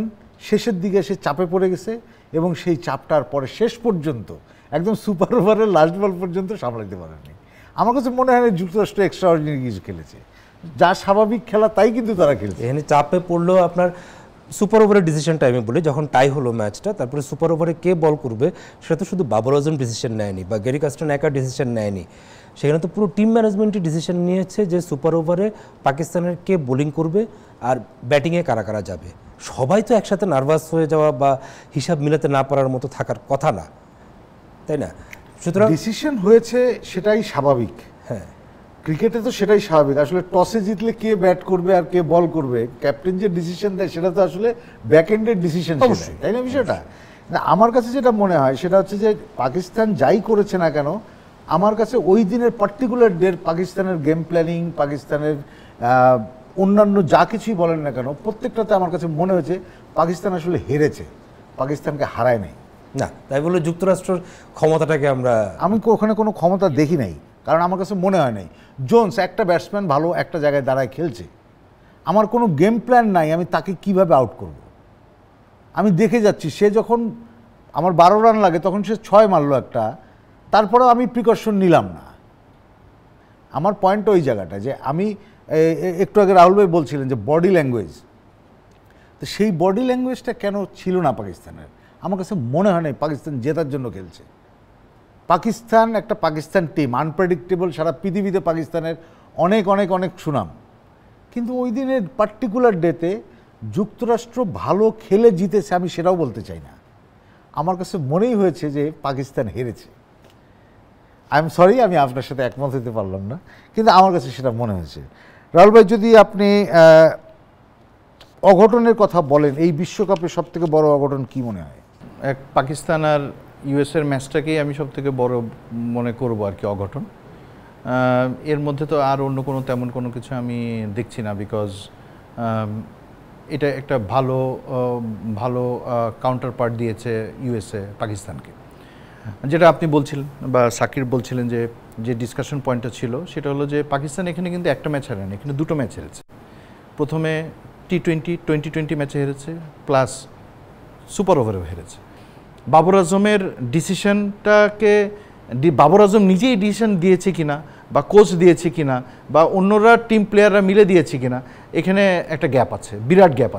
শেষের দিকে এসে চাপে পড়ে গেছে এবং সেই চাপটার পরে শেষ পর্যন্ত একদম সুপার ওভারের লাস্ট বল পর্যন্ত সামলাতে পারেনি। আমার কাছে মনে হয় যুক্তরাষ্ট্র এক্সট্রা অর্ডিনারি কিছু খেলেছে, যা স্বাভাবিক খেলা তাই কিন্তু তারা খেলেছে। এখানে চাপে পড়লেও আপনার সুপার ওভারের ডিসিশনটা আমি বলি, যখন টাই হলো ম্যাচটা, তারপরে সুপার ওভারে কে বল করবে সেটা তো শুধু বাবর আজম ডিসিশন নেয়নি বা গ্যারি কাস্টন একা ডিসিশন নেয়নি, সেখানে তো পুরো টিম ম্যানেজমেন্টই ডিসিশন নিয়েছে যে সুপার ওভারে পাকিস্তানের কে বোলিং করবে আর ব্যাটিংয়ে কারা কারা যাবে। সবাই তো একসাথে নার্ভাস হয়ে যাওয়া বা হিসাব মিলাতে না পারার মতো থাকার কথা না, তাই না? সুতরাং ডিসিশন হয়েছে সেটাই স্বাভাবিক। হ্যাঁ, ক্রিকেটে তো সেটাই স্বাভাবিক। আসলে টসে জিতলে কে ব্যাট করবে আর কে বল করবে, ক্যাপ্টেন যে ডিসিশন দেয় সেটা তো আসলে ব্যাক এন্ডের ডিসিশন, তাই না? বিষয়টা না, আমার কাছে যেটা মনে হয় সেটা হচ্ছে যে পাকিস্তান যাই করেছে না কেন, আমার কাছে ওই দিনের পার্টিকুলার ডের পাকিস্তানের গেম প্ল্যানিং, পাকিস্তানের অন্যান্য যা কিছুই বলেন না কেন, প্রত্যেকটাতে আমার কাছে মনে হয়েছে পাকিস্তান আসলে হেরেছে, পাকিস্তানকে হারায় নাই। না তাই বলে যুক্তরাষ্ট্রের ক্ষমতাটাকে আমি ওখানে কোনো ক্ষমতা দেখি নাই, কারণ আমার কাছে মনে হয় নাই জোন্স একটা ব্যাটসম্যান ভালো একটা জায়গায় দাঁড়ায় খেলছে, আমার কোনো গেম প্ল্যান নাই আমি তাকে কিভাবে আউট করব। আমি দেখে যাচ্ছি সে যখন আমার 12 রান লাগে তখন সে 6 মারলো একটা, তারপরেও আমি প্রিকশন নিলাম না। আমার পয়েন্টটা ওই জায়গাটা যে আমি একটু আগে রাহুল ভাই বলছিলেন যে বডি ল্যাঙ্গুয়েজ, তো সেই বডি ল্যাঙ্গুয়েজটা কেন ছিল না পাকিস্তানের? আমার কাছে মনে হয় না পাকিস্তান জেতার জন্য খেলছে। পাকিস্তান একটা পাকিস্তান টিম, আনপ্রেডিক্টেবল, সারা পৃথিবীতে পাকিস্তানের অনেক অনেক অনেক সুনাম, কিন্তু ওই দিনের পার্টিকুলার ডেতে যুক্তরাষ্ট্র ভালো খেলে জিতেছে আমি সেটাও বলতে চাই না। আমার কাছে মনেই হয়েছে যে পাকিস্তান হেরেছে। আই এম সরি, আমি আপনার সাথে একমত হতে পারলাম না, কিন্তু আমার কাছে সেটা মনে হয়েছে। রাহুল ভাই, যদি আপনি অঘটনের কথা বলেন, এই বিশ্বকাপে সবথেকে বড় অঘটন কি মনে হয়? পাকিস্তান আর ইউএসের ম্যাচটাকেই আমি সবথেকে বড় মনে করব আর কি অঘটন। এর মধ্যে তো আর অন্য কোনো তেমন কোনো কিছু আমি দেখছি না, বিকজ এটা একটা ভালো কাউন্টার পার্ট দিয়েছে ইউএসএ পাকিস্তানকে। যেটা আপনি বলছিলেন বা সাকির বলছিলেন যে ডিসকাশন পয়েন্টটা ছিল সেটা হলো যে পাকিস্তান এখানে কিন্তু একটা ম্যাচ হারেনি, এখানে 2টো ম্যাচ হেরেছে। প্রথমে টি20 ম্যাচে হেরেছে, প্লাস সুপার ওভারেও হেরেছে। বাবর আজমের ডিসিশনটাকে বাবর আজম নিজেই ডিসিশন দিয়েছে কিনা বা কোচ দিয়েছে কিনা বা অন্যরা টিম প্লেয়াররা মিলে দিয়েছে কিনা, এখানে একটা গ্যাপ আছে, বিরাট গ্যাপ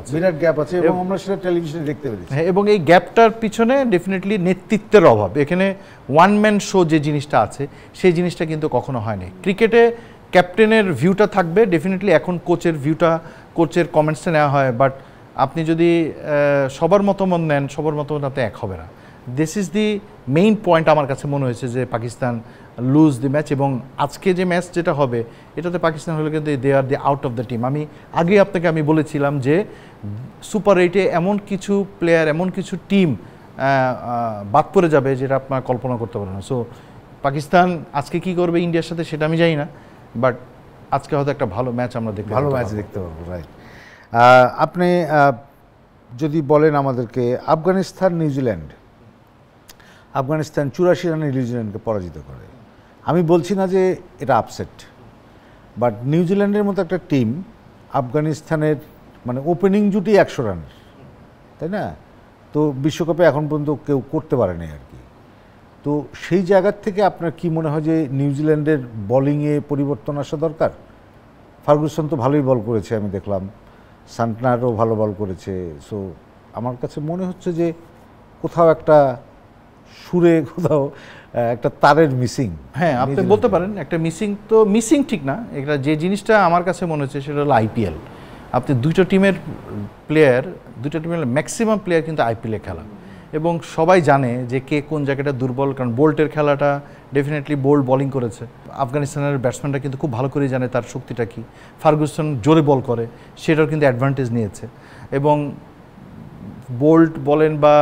আছে এবং আমরা সেটা টেলিভিশনে দেখতে পেরেছি। হ্যাঁ, এবং এই গ্যাপটার পিছনে ডেফিনেটলি নেতৃত্বের অভাব। এখানে ওয়ান ম্যান শো যে জিনিসটা আছে সেই জিনিসটা কিন্তু কখনো হয়নি। ক্রিকেটে ক্যাপ্টেনের ভিউটা থাকবে ডেফিনেটলি, এখন কোচের কমেন্টসটা নেওয়া হয়, বাট আপনি যদি সবার মতামত নেন, সবার মতামত আপনি এক হবে না। This is the main point আমার কাছে মনে হয়েছে যে পাকিস্তান লুজ দি ম্যাচ। এবং আজকে যে ম্যাচ যেটা হবে এটাতে পাকিস্তান হলে কিন্তু দে আর দি আউট অফ দ্য টিম। আমি আগে আপনাকে বলেছিলাম যে সুপার 8-এ এমন কিছু প্লেয়ার, এমন কিছু টিম বাদ পড়ে যাবে যেটা আপনার কল্পনা করতে পারেন না। সো পাকিস্তান আজকে কি করবে ইন্ডিয়ার সাথে সেটা আমি জানি না, বাট আজকে হয়তো একটা ভালো ম্যাচ আমরা দেখতে পারবো। রাইট, আপনি যদি বলেন আমাদেরকে আফগানিস্তান 84 রানে নিউজিল্যান্ডকে পরাজিত করে। আমি বলছি না যে এটা আপসেট, বাট নিউজিল্যান্ডের মতো একটা টিম আফগানিস্তানের মানে ওপেনিং জুটি 100 রানের, তাই না? তো বিশ্বকাপে এখন পর্যন্ত কেউ করতে পারেনি আর কি। তো সেই জায়গার থেকে আপনার কি মনে হয় যে নিউজিল্যান্ডের বোলিংয়ে পরিবর্তন আসা দরকার? ফার্গুসন তো ভালোই বল করেছে, আমি দেখলাম সান্টনারও ভালো বল করেছে। সো আমার কাছে মনে হচ্ছে যে কোথাও একটা সুরে কোথাও একটা তারের মিসিং। হ্যাঁ, আপনি বলতে পারেন একটা মিসিং, তো মিসিং ঠিক না, এটা যে জিনিসটা আমার কাছে মনে হচ্ছে সেটা হলো আইপিএল। আপনি দুটো টিমের ম্যাক্সিমাম প্লেয়ার কিন্তু আইপিএলে খেলা, এবং সবাই জানে যে কে কোন জায়গাটা দুর্বল, কারণ বোল্টের খেলাটা ডেফিনেটলি বোল্ট বোলিং করেছে, আফগানিস্তানের ব্যাটসম্যানরা কিন্তু খুব ভালো করেই জানে তার শক্তিটা কী। ফার্গুসন জোরে বল করে, সেটাও কিন্তু অ্যাডভান্টেজ নিয়েছে, এবং বোল্ট বলেন বা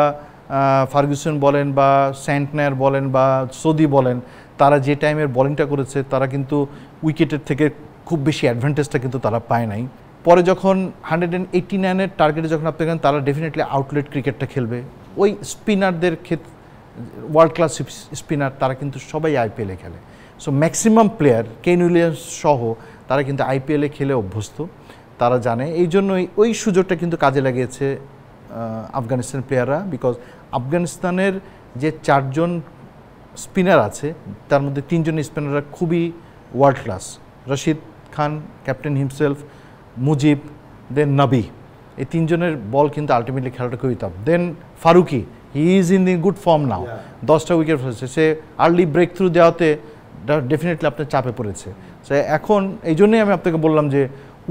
ফার্গুসন বলেন বা স্যান্টনার বলেন বা সৌদি বলেন, তারা যে টাইমের বোলিংটা করেছে তারা কিন্তু উইকেটের থেকে খুব বেশি অ্যাডভান্টেজটা কিন্তু তারা পায় নাই। পরে যখন 189-এর টার্গেটে যখন আপনি গেলেন, তারা ডেফিনেটলি আউটলেট ক্রিকেটটা খেলবে। ওই স্পিনারদের ক্ষেত্রে ওয়ার্ল্ড ক্লাস স্পিনার তারা কিন্তু সবাই আইপিএলে খেলে। সো ম্যাক্সিমাম প্লেয়ার কেন উইলিয়ামস সহ তারা কিন্তু আইপিএলে খেলে অভ্যস্ত, তারা জানে। এই জন্যই ওই সুযোগটা কিন্তু কাজে লাগিয়েছে আফগানিস্তান প্লেয়াররা, বিকজ আফগানিস্তানের যে 4 জন স্পিনার আছে তার মধ্যে 3 জন স্পিনাররা খুবই world class. Rashid Khan, captain himself, Mujib, then Nabi, এই 3 জনের বল কিন্তু আলটিমেটলি খেলাটা খুবই tough. Then Farooqi, he is in the good form now, 10টা উইকেট ফেলেছে, সে আর্লি ব্রেক থ্রু দেওয়াতে ডেফিনেটলি আপনার চাপে পড়েছে। সে এখন এই জন্যই আমি আপনাকে বললাম যে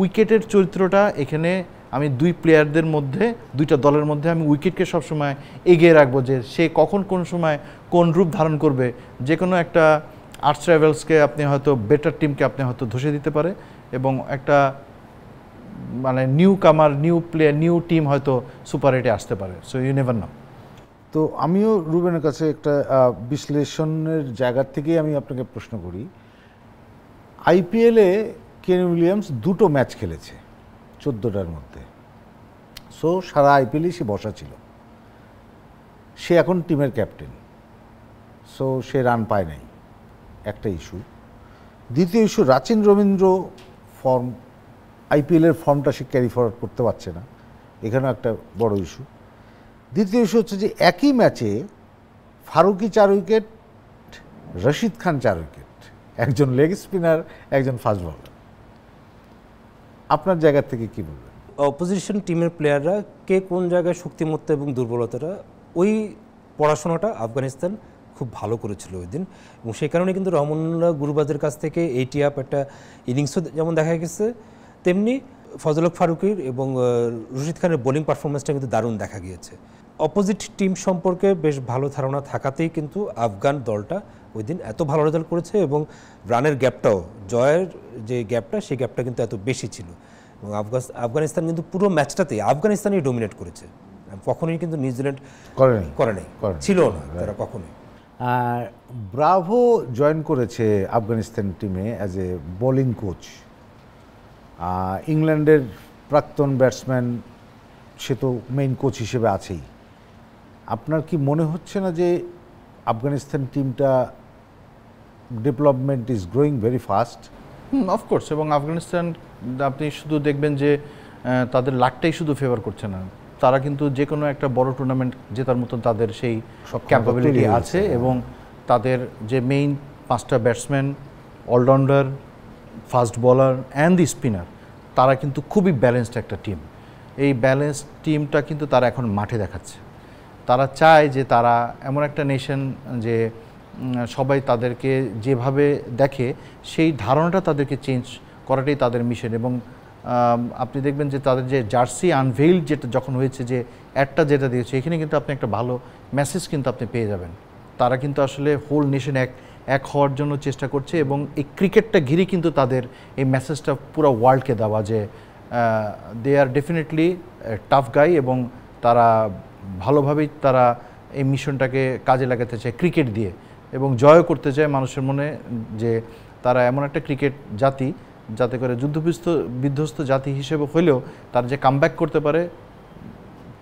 উইকেটের চরিত্রটা এখানে আমি 2 প্লেয়ারদের মধ্যে, 2টা দলের মধ্যে আমি উইকেটকে সবসময় এগিয়ে রাখবো, যে সে কখন কোন সময় কোন রূপ ধারণ করবে। যে কোনো একটা আর্টস ট্রাভেলসকে আপনি হয়তো, বেটার টিমকে আপনি হয়তো ধসে দিতে পারে, এবং একটা মানে newcomer, new player, new team হয়তো সুপার 8-এ আসতে পারে। So you never know. তো আমিও রুবেনের কাছে একটা বিশ্লেষণের জায়গার থেকেই আমি আপনাকে প্রশ্ন করি, আইপিএলে কেন উইলিয়ামস 2টো ম্যাচ খেলেছে 14টার মধ্যে। সো সারা আইপিএলই সে বসা ছিল, সে এখন টিমের ক্যাপ্টেন, সো সে রান পায় নাই, একটা ইস্যু। দ্বিতীয় ইস্যু, রাচিন রবীন্দ্র ফর্ম, আইপিএলের ফর্মটা সে ক্যারি ফরওয়ার্ড করতে পারছে না, এখানেও একটা বড় ইস্যু। দ্বিতীয় ইস্যু হচ্ছে যে একই ম্যাচে ফারুকি 4 উইকেট, রশিদ খান 4 উইকেট, একজন লেগ স্পিনার, একজন ফাস্ট বলার। আপনার জায়গা থেকে কি বলবেন? অপোজিশন টিমের প্লেয়াররা কে কোন জায়গায় শক্তিমত্তা এবং দুর্বলতাটা, ওই পড়াশোনাটা আফগানিস্তান খুব ভালো করেছিল ওই দিন, এবং সেই কারণে কিন্তু রহমানুল্লাহ গুরবাজের কাছ থেকে এইটি আপ একটা ইনিংসও যেমন দেখা গেছে, তেমনি ফজলক ফারুকির এবং রশিদ খানের বোলিং পারফরমেন্সটা কিন্তু দারুণ দেখা গিয়েছে। অপোজিট টিম সম্পর্কে বেশ ভালো ধারণা থাকাতেই কিন্তু আফগান দলটা ওই দিন এত ভালো রেজাল্ট করেছে, এবং রানের গ্যাপটাও, জয়ের যে গ্যাপটা, সেই গ্যাপটা কিন্তু এত বেশি ছিল, এবং আফগানিস্তান কিন্তু পুরো ম্যাচটাতেই আফগানিস্তানই ডোমিনেট করেছে, কখনোই কিন্তু নিউজিল্যান্ড করে নাই, ছিল না তারা কখনোই। আর ব্রাভো জয়েন করেছে আফগানিস্তান টিমে অ্যাজ এ বোলিং কোচ। ইংল্যান্ডের প্রাক্তন ব্যাটসম্যান, সে তো মেইন কোচ হিসেবে আছেই। আপনার কি মনে হচ্ছে না যে আফগানিস্তান টিমটা development is growing very fast? Of course, এবং আফগানিস্তান আপনি শুধু দেখবেন যে তাদের লাকটাই শুধু ফেভার করছে না, তারা কিন্তু যে কোনো একটা বড় টুর্নামেন্ট জেতার মতন তাদের সেই ক্যাপাবিলিটি আছে, এবং তাদের যে মেইন 5টা batsman, allrounder, fast bowler and the spinner, তারা কিন্তু খুবই ব্যালেন্সড একটা টিম। এই ব্যালেন্সড টিমটা কিন্তু তারা এখন মাঠে দেখাচ্ছে। তারা চায় যে তারা এমন একটা নেশন যে সবাই তাদেরকে যেভাবে দেখে সেই ধারণাটা তাদেরকে চেঞ্জ করাটাই তাদের মিশন। এবং আপনি দেখবেন যে তাদের যে জার্সি আনভেইল যেটা যখন হয়েছে, যে অ্যাডটা যেটা দিয়েছে, এখানে কিন্তু আপনি একটা ভালো মেসেজ কিন্তু আপনি পেয়ে যাবেন। তারা কিন্তু আসলে হোল নেশন এক হওয়ার জন্য চেষ্টা করছে, এবং এই ক্রিকেটটা ঘিরে কিন্তু তাদের এই মেসেজটা পুরো ওয়ার্ল্ডকে দেওয়া যে দে আর ডেফিনেটলি টাফ গাই, এবং তারা ভালোভাবেই তারা এই মিশনটাকে কাজে লাগাতে চায় ক্রিকেট দিয়ে, এবং জয় করতে চায় মানুষের মনে, যে তারা এমন একটা ক্রিকেট জাতি যাতে করে বিধ্বস্ত জাতি হিসেবে হলেও তারা যে কামব্যাক করতে পারে,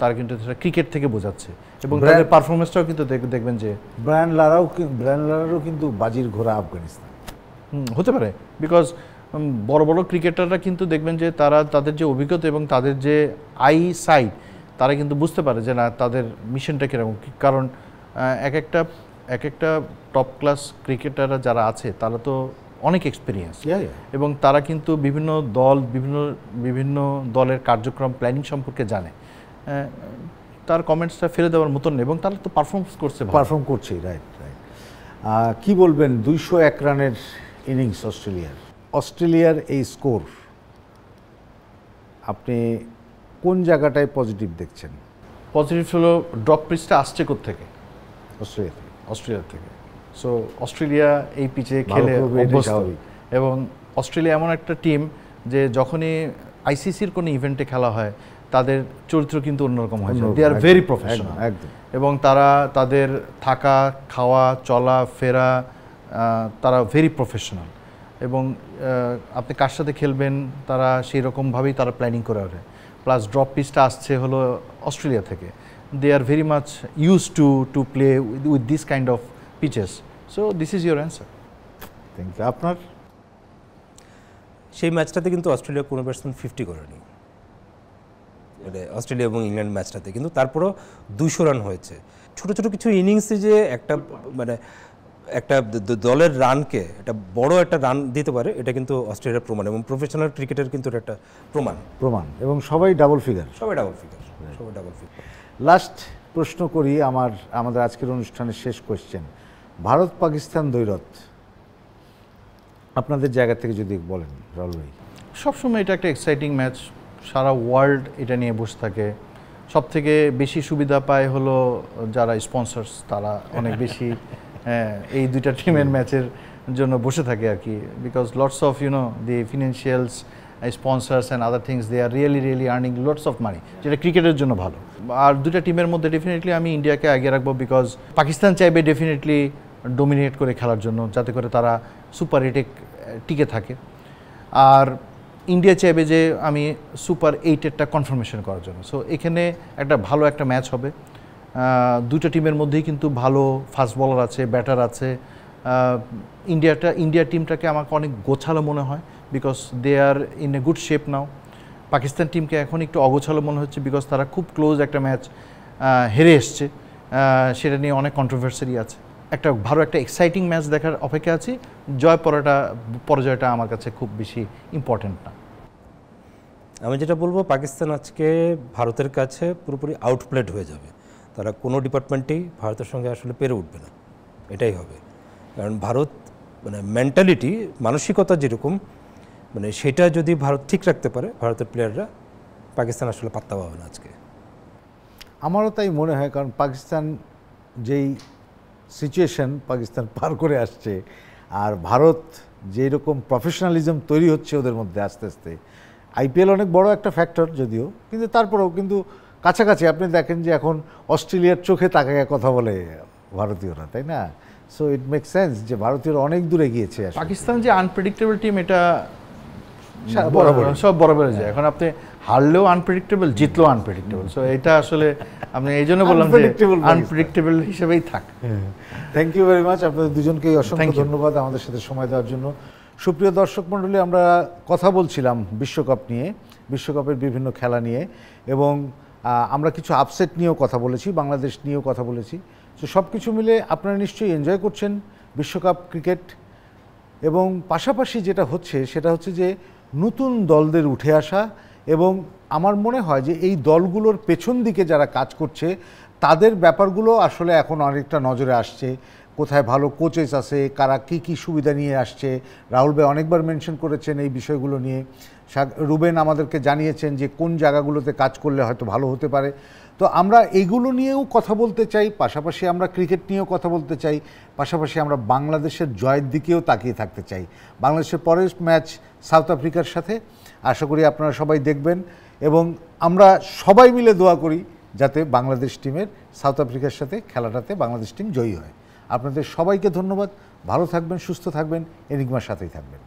তারা কিন্তু সেটা ক্রিকেট থেকে বোঝাচ্ছে। এবং তাদের পারফরমেন্সটাও কিন্তু দেখবেন যে ব্রায়ান লারারও কিন্তু বাজির ঘোড়া আফগানিস্তান হতে পারে, বিকজ বড় বড় ক্রিকেটাররা কিন্তু দেখবেন যে তারা তাদের যে অভিজ্ঞতা এবং তাদের যে আই সাইট, তারা কিন্তু বুঝতে পারে যে না তাদের মিশনটা কীরকম। কারণ এক একটা টপ ক্লাস ক্রিকেটাররা যারা আছে তারা তো অনেক এক্সপিরিয়েন্স Yeah, yeah. এবং তারা কিন্তু বিভিন্ন দল বিভিন্ন দলের কার্যক্রম প্ল্যানিং সম্পর্কে জানে। তার কমেন্টসটা ফেলে দেওয়ার মতন নেই এবং তারা তো পারফর্ম করছে ভালো। পারফর্ম করছেই, রাইট রাইট। কি বলবেন 201 রানের ইনিংস অস্ট্রেলিয়ার এই স্কোর আপনি কোন জায়গাটায় পজিটিভ দেখছেন? পজিটিভ হলো ড্রপ পিচটা আসছে কোত্থেকে? অস্ট্রেলিয়া থেকে। অস্ট্রেলিয়া থেকে। সো অস্ট্রেলিয়া এই পিচে ভালো খেলে করবে, এটাই অভ্যস্ত স্বাভাবিক। এবং অস্ট্রেলিয়া এমন একটা টিম যে যখনই আইসিসির কোনো ইভেন্টে খেলা হয় তাদের চরিত্র কিন্তু অন্যরকম হয়, দে আর ভেরি প্রফেশনাল একদম। এবং তারা তাদের থাকা খাওয়া চলা ফেরা তারা ভেরি প্রফেশনাল এবং আপনি কার সাথে খেলবেন তারা সেই রকমভাবেই তারা প্ল্যানিং করে ওঠে। প্লাস ড্রপ পিচটা আসছে হলো অস্ট্রেলিয়া থেকে, they are very much use to play with this kind of pitches. So this is your answer. Thank you. আপনার? সেই ম্যাচটাতে কিন্তু অস্ট্রেলিয়া কোনো ব্যাটসম্যান 50 করেনি, মানে অস্ট্রেলিয়া এবং ইংল্যান্ড ম্যাচটাতে, কিন্তু তারপরও 200 রান হয়েছে। ছোট ছোট কিছু ইনিংসে যে একটা মানে একটা দলের রানকে একটা বড় একটা রান দিতে পারে, এটা কিন্তু অস্ট্রেলিয়ার প্রমাণ এবং প্রফেশনাল ক্রিকেটের কিন্তু এটা একটা প্রমাণ এবং সবাই ডাবল ফিগার। সবাই ডাবল ফিগার। লাস্ট প্রশ্ন করি, আমাদের আজকের অনুষ্ঠানের শেষ কোয়েশ্চেন। ভারত পাকিস্তান দ্বৈরথ আপনাদের জায়গা থেকে যদি বলেন রাহুল ভাই। সবসময় এটা একটা এক্সাইটিং ম্যাচ, সারা ওয়ার্ল্ড এটা নিয়ে বসে থাকে। সব থেকে বেশি সুবিধা পায় হলো যারা স্পন্সর্স, তারা অনেক বেশি এই দুইটা টিমের ম্যাচের জন্য বসে থাকে আর কি, because lots of the financials sponsors and other things, they are really earning lots of money, যেটা ক্রিকেটের জন্য ভালো। আর দুইটা টিমের মধ্যে ডেফিনেটলি আমি ইন্ডিয়াকে আগে রাখবো, বিকজ পাকিস্তান চাইবে ডেফিনেটলি ডোমিনেট করে খেলার জন্য, যাতে করে তারা সুপার 8-এ টিকে থাকে। আর ইন্ডিয়া চাইবে যে আমি সুপার 8-এরটা কনফার্মেশন করার জন্য। সো এখানে একটা ভালো একটা ম্যাচ হবে। দুটো টিমের মধ্যেই কিন্তু ভালো ফাস্ট বলার আছে, ব্যাটার আছে। ইন্ডিয়া টিমটাকে আমাকে অনেক গোছালো মনে হয়, because they are in a good shape now. Pakistan টিমকে এখন একটু অগোছালো মনে হচ্ছে, বিকজ তারা খুব ক্লোজ একটা ম্যাচ হেরে এসছে, সেটা নিয়ে অনেক কন্ট্রোভার্সি আছে। একটা ভালো একটা এক্সাইটিং ম্যাচ দেখার অপেক্ষা আছি। পরাজয়টা আমার কাছে খুব বেশি ইম্পর্টেন্ট না। আমি যেটা বলবো, পাকিস্তান আজকে ভারতের কাছে পুরোপুরি আউটপ্লেড হয়ে যাবে। তারা কোনো ডিপার্টমেন্টেই ভারতের সঙ্গে আসলে পেরে উঠবে না, এটাই হবে। কারণ ভারত মানে মেন্টালিটি, মানসিকতা যেরকম, মানে সেটা যদি ভারত ঠিক রাখতে পারে, ভারতের প্লেয়াররা, পাকিস্তান আসলে পাত্তা পাবে না আজকে। আমারও তাই মনে হয়, কারণ পাকিস্তান যেই সিচুয়েশন পাকিস্তান পার করে আসছে, আর ভারত যেই রকম প্রফেশনালিজম তৈরি হচ্ছে ওদের মধ্যে আস্তে আস্তে। আইপিএল অনেক বড় একটা ফ্যাক্টর যদিও, কিন্তু তারপরেও কিন্তু কাছাকাছি। আপনি দেখেন যে এখন অস্ট্রেলিয়ার চোখে তাকায় কথা বলে ভারতীয়রা, তাই না? সো ইট মেক সেন্স যে ভারতীয়রা অনেক দূরে গিয়েছে। পাকিস্তান যে আনপ্রেডিক্টেবল টিম, এটা বরাবরই। সব বরাবর যায়। এখন আপনি হারলেও আনপ্রেডিক্টেবল, জিতলেও আনপ্রেডিক্টেবল। সো এটা আসলে আমি এই জন্য বললাম যে আনপ্রেডিক্টেবল হিসেবেই থাক। Thank you very much. আপনাদের দুজনকেই অসংখ্য ধন্যবাদ আমাদের সাথে সময় দেওয়ার জন্য। সুপ্রিয় দর্শক মণ্ডলী, আমরা কথা বলছিলাম বিশ্বকাপ নিয়ে, বিশ্বকাপের বিভিন্ন খেলা নিয়ে, এবং আমরা কিছু আপসেট নিয়েও কথা বলেছি, বাংলাদেশ নিয়েও কথা বলেছি। তো সব কিছু মিলে আপনারা নিশ্চয়ই এনজয় করছেন বিশ্বকাপ ক্রিকেট। এবং পাশাপাশি যেটা হচ্ছে সেটা হচ্ছে যে নতুন দলদের উঠে আসা, এবং আমার মনে হয় যে এই দলগুলোর পেছন দিকে যারা কাজ করছে তাদের ব্যাপারগুলো আসলে এখন অনেকটা নজরে আসছে। কোথায় ভালো কোচেস আছে, কারা কি কি সুবিধা নিয়ে আসছে। রাহুল ভাই অনেকবার মেনশন করেছেন এই বিষয়গুলো নিয়ে। রুবেন আমাদেরকে জানিয়েছেন যে কোন জায়গাগুলোতে কাজ করলে হয়তো ভালো হতে পারে। তো আমরা এইগুলো নিয়েও কথা বলতে চাই, পাশাপাশি আমরা ক্রিকেট নিয়েও কথা বলতে চাই, পাশাপাশি আমরা বাংলাদেশের জয়ের দিকেও তাকিয়ে থাকতে চাই। বাংলাদেশের পরের ম্যাচ সাউথ আফ্রিকার সাথে, আশা করি আপনারা সবাই দেখবেন, এবং আমরা সবাই মিলে দোয়া করি যাতে বাংলাদেশ টিমের সাউথ আফ্রিকার সাথে খেলাটাতে বাংলাদেশ টিম জয়ী হয়। আপনাদের সবাইকে ধন্যবাদ। ভালো থাকবেন, সুস্থ থাকবেন, এনিগমার সাথেই থাকবেন।